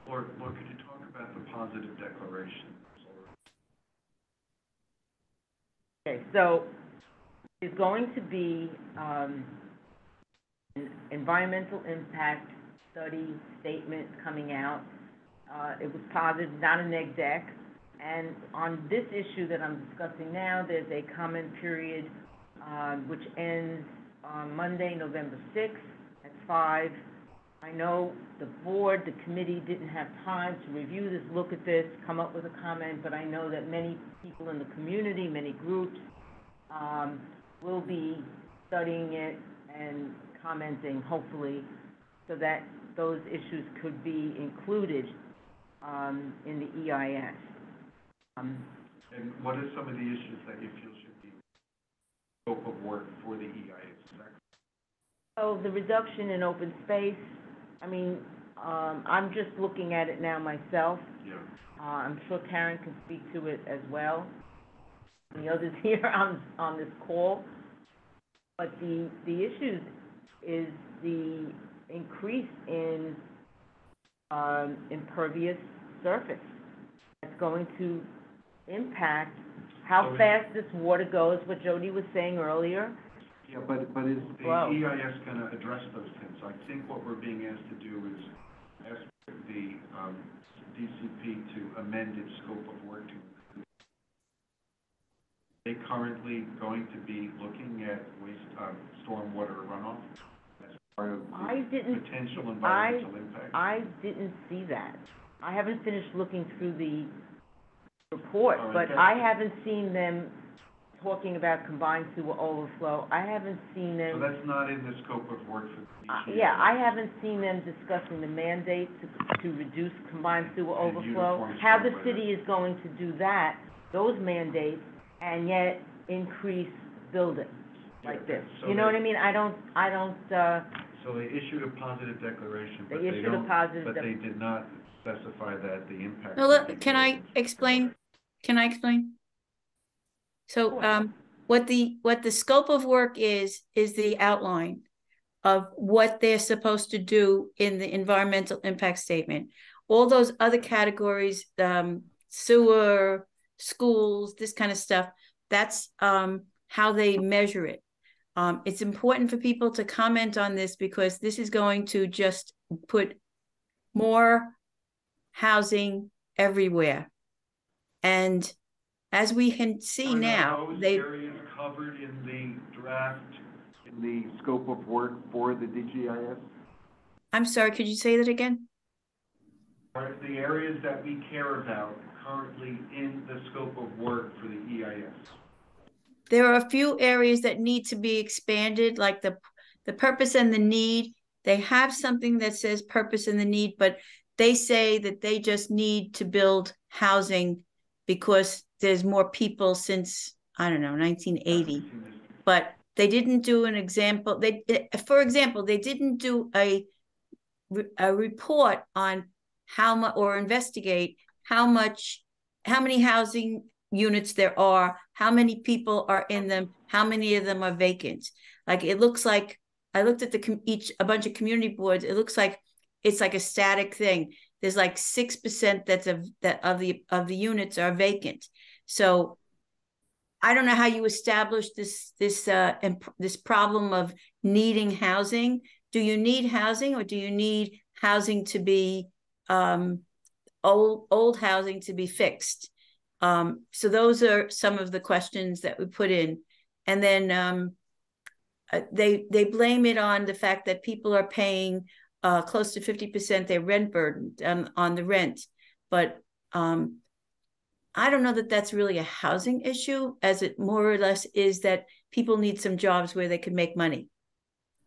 Laura, could you talk about the positive declaration? Okay, so there's going to be an environmental impact study statement coming out. It was positive, not a neg deck. And on this issue that I'm discussing now, there's a comment period which ends on Monday, November 6th at 5. I know the board, the committee didn't have time to review this, look at this, come up with a comment, but I know that many people in the community, many groups, will be studying it and commenting, hopefully, so that those issues could be included in the EIS. And what are some of the issues that you feel should be scope of work for the EIS? So the reduction in open space, I mean, I'm just looking at it now myself. Yeah. I'm sure Karen can speak to it as well. The others here on this call. But the issues is the increase in impervious surface. That's going to impact how fast this water goes, what Jody was saying earlier. Yeah, but is the EIS going to address those things? I think what we're being asked to do is ask the DCP to amend its scope of work to include. Are they currently going to be looking at stormwater runoff as part of the potential environmental impact? I didn't see that. I haven't finished looking through the report, but I haven't seen them talking about combined sewer overflow. I haven't seen So them. that's not in the scope of work for the DGA. Yeah, I haven't seen them discussing the mandate to reduce combined sewer And overflow. uniform How the stormwater. city is going to do that, those mandates, and yet increase buildings like this. So You know they- what I mean? I don't, So they issued a positive declaration, but They they issued a don't, positive but dec- they did not specify that the impact. No, would be can I explain? Can I explain? So, what the scope of work is the outline of what they're supposed to do in the environmental impact statement. All those other categories, sewer, schools, this kind of stuff, that's how they measure it. It's important for people to comment on this because this is going to just put more housing everywhere. And as we can see now, those they areas covered in the draft, in the scope of work for the DGIS? I'm sorry, could you say that again? Are the areas that we care about currently in the scope of work for the EIS? There are a few areas that need to be expanded, like the purpose and the need. They have something that says purpose and the need, but they say that they just need to build housing because there's more people since, I don't know, 1980. But they didn't do an example. For example, they didn't do a report on how much, or investigate how many housing units there are, how many people are in them, how many of them are vacant. Like, it looks like, I looked at a bunch of community boards, it looks like it's like a static thing. There's like 6% of the units are vacant. So I don't know how you establish this problem of needing housing. Do you need housing, or do you need housing to be old housing to be fixed? So those are some of the questions that we put in. And then they blame it on the fact that people are paying close to 50% their rent burden on the rent. But I don't know that that's really a housing issue, as it more or less is that people need some jobs where they can make money.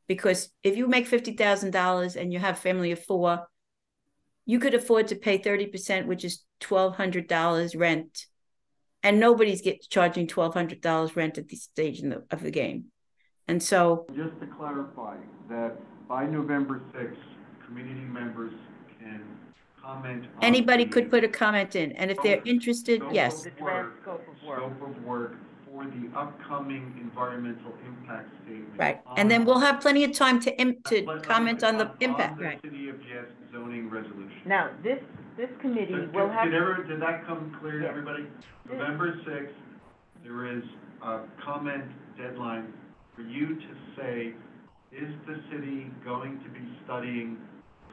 Because if you make $50,000 and you have a family of 4, you could afford to pay 30%, which is $1,200 rent. And nobody's charging $1,200 rent at this stage of the game. And so, just to clarify that by November 6th, community members can comment on anybody the could put a comment in, and if they're interested, yes. Scope of work for the upcoming environmental impact statement. Right, and then we'll have plenty of time to comment on the impact. On the Right. City of Jess zoning resolution. now, this committee will have. Did that come clear to everybody? November 6th, there is a comment deadline for you to say, is the city going to be studying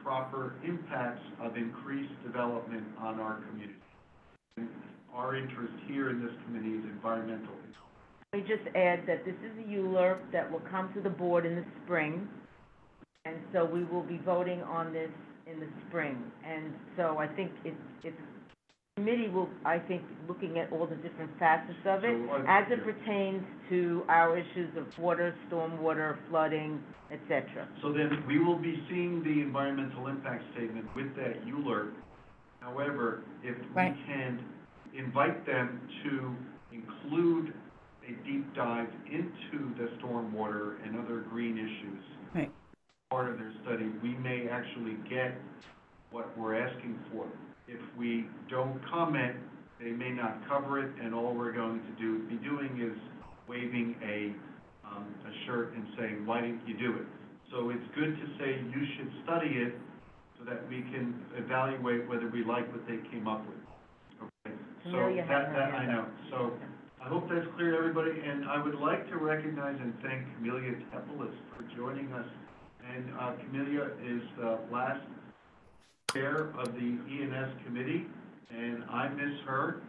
proper impacts of increased development on our community? And our interest here in this committee is environmental. Let me just add that this is a ULURP that will come to the board in the spring. And so we will be voting on this in the spring. And so I think it's committee will, I think, looking at all the different facets of it as it pertains to our issues of water, stormwater, flooding, etc. So then we will be seeing the environmental impact statement with that ULURP. However, if we can invite them to include a deep dive into the stormwater and other green issues, part of their study, we may actually get what we're asking for. If we don't comment, they may not cover it, and all we're going to be doing is waving a shirt and saying, why didn't you do it? So it's good to say you should study it so that we can evaluate whether we like what they came up with. Okay, so that I know. So I hope that's clear to everybody, and I would like to recognize and thank Camelia Tepelis for joining us. And Camelia is the last chair of the E&S committee, and I miss her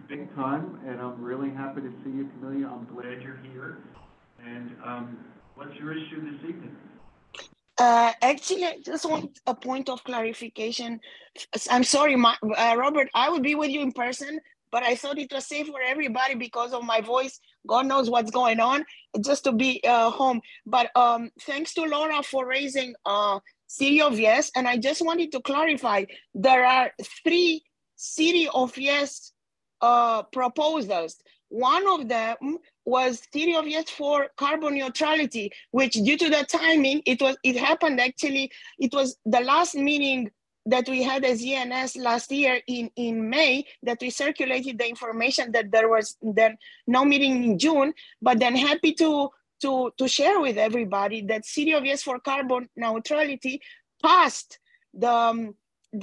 big time, and I'm really happy to see you, Camelia. I'm glad you're here. And what's your issue this evening? Actually, I just want a point of clarification. I'm sorry, Robert, I will be with you in person, but I thought it was safe for everybody because of my voice. God knows what's going on, just to be home. But thanks to Laura for raising City of Yes. And I just wanted to clarify, there are 3 City of Yes proposals. One of them was City of Yes for carbon neutrality, which due to the timing, it happened actually, it was the last meeting that we had as ENS last year in May, that we circulated the information that there was then no meeting in June, but then happy to share with everybody that City of Yes for carbon neutrality passed the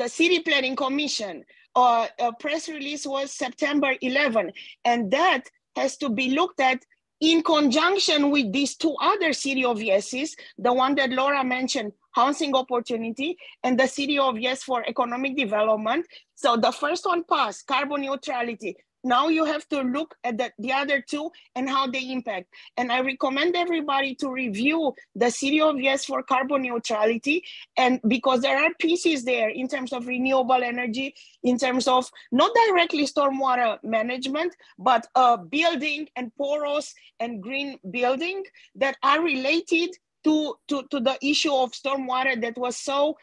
City Planning Commission. A press release was September 11, and that has to be looked at in conjunction with these 2 other City of Yeses, the one that Laura mentioned, housing opportunity, and the City of Yes for economic development. So the first one passed, carbon neutrality. Now you have to look at the other 2 and how they impact. And I recommend everybody to review the City of Yes for carbon neutrality, and because there are pieces there in terms of renewable energy, in terms of not directly stormwater management, but building and porous and green building that are related to the issue of stormwater that was so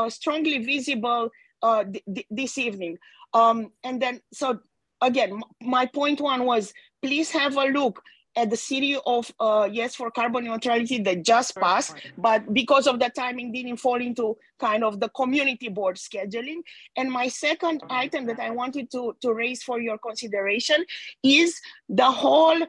strongly visible this evening. And then, so again, my point 1 was, please have a look at the City of Yes for carbon neutrality that just passed, but because of the timing didn't fall into kind of the community board scheduling. And my second item that I wanted to raise for your consideration is the whole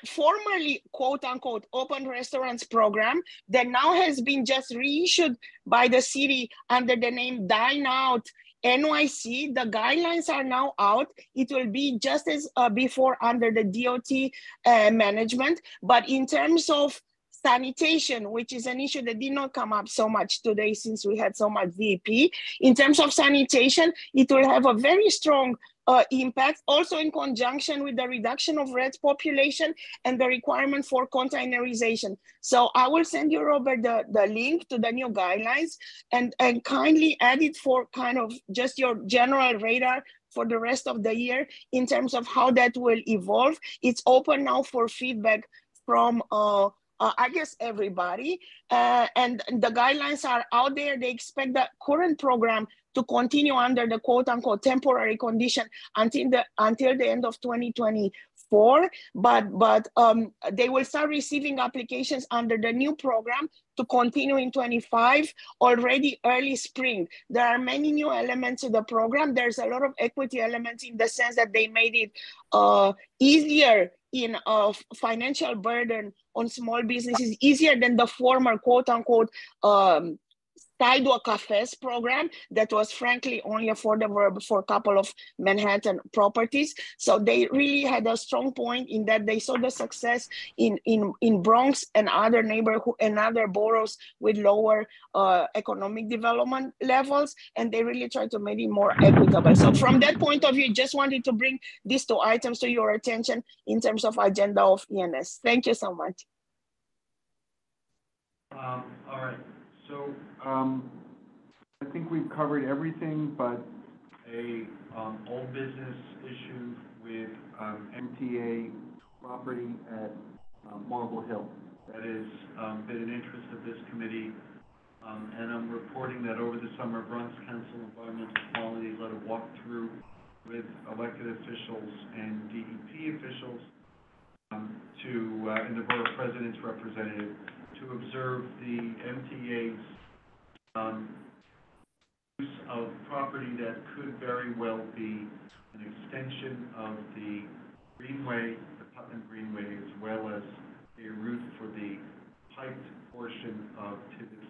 formerly quote unquote open restaurants program that now has been just reissued by the city under the name Dine Out NYC. The guidelines are now out. It will be just as before under the DOT management. But in terms of sanitation, which is an issue that did not come up so much today since we had so much DEP, in terms of sanitation, it will have a very strong impact, also in conjunction with the reduction of rat population and the requirement for containerization. So I will send you, Robert, the link to the new guidelines, and kindly add it for kind of just your general radar for the rest of the year in terms of how that will evolve. It's open now for feedback from I guess everybody, and the guidelines are out there. They expect the current program to continue under the quote unquote temporary condition until the end of 2024, but they will start receiving applications under the new program to continue in 25, already early spring. There are many new elements to the program. There's a lot of equity elements in the sense that they made it easier in financial burden on small businesses, easier than the former quote unquote sidewalk cafes program that was frankly only affordable for a couple of Manhattan properties. So they really had a strong point in that they saw the success in Bronx and other neighborhood and other boroughs with lower economic development levels, and they really tried to make it more equitable. So from that point of view, just wanted to bring these 2 items to your attention in terms of agenda of ENS. Thank you so much. All right. So I think we've covered everything but a old business issue with MTA property at Marble Hill. That has been an interest of this committee, and I'm reporting that over the summer, Bronx Council of Environmental Quality led a walkthrough with elected officials and DEP officials and the borough president's representative to observe the MTA's use of property that could very well be an extension of the Greenway, the Putnam Greenway, as well as a route for the piped portion of Tibbetts.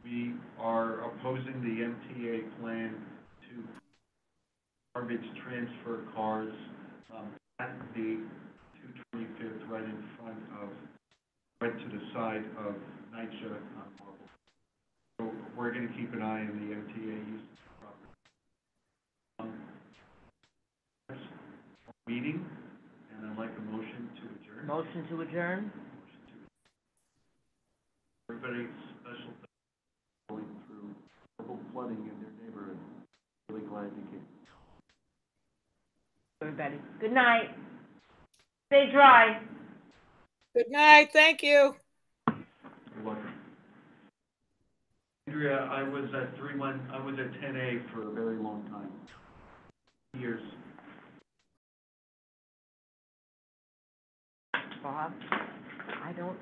We are opposing the MTA plan to garbage transfer cars at the 225th, right in front of, right to the side of NYCHA Marble. So we're going to keep an eye on the MTA use of the property. That's our meeting, and I'd like a motion to adjourn. Motion to adjourn. Everybody's special going through terrible flooding in their neighborhood. Really glad you came. Everybody, good night. Stay dry. Good night. Thank you. You're welcome. Andrea, I was at 10A for a very long time. Years. Bob, I don't,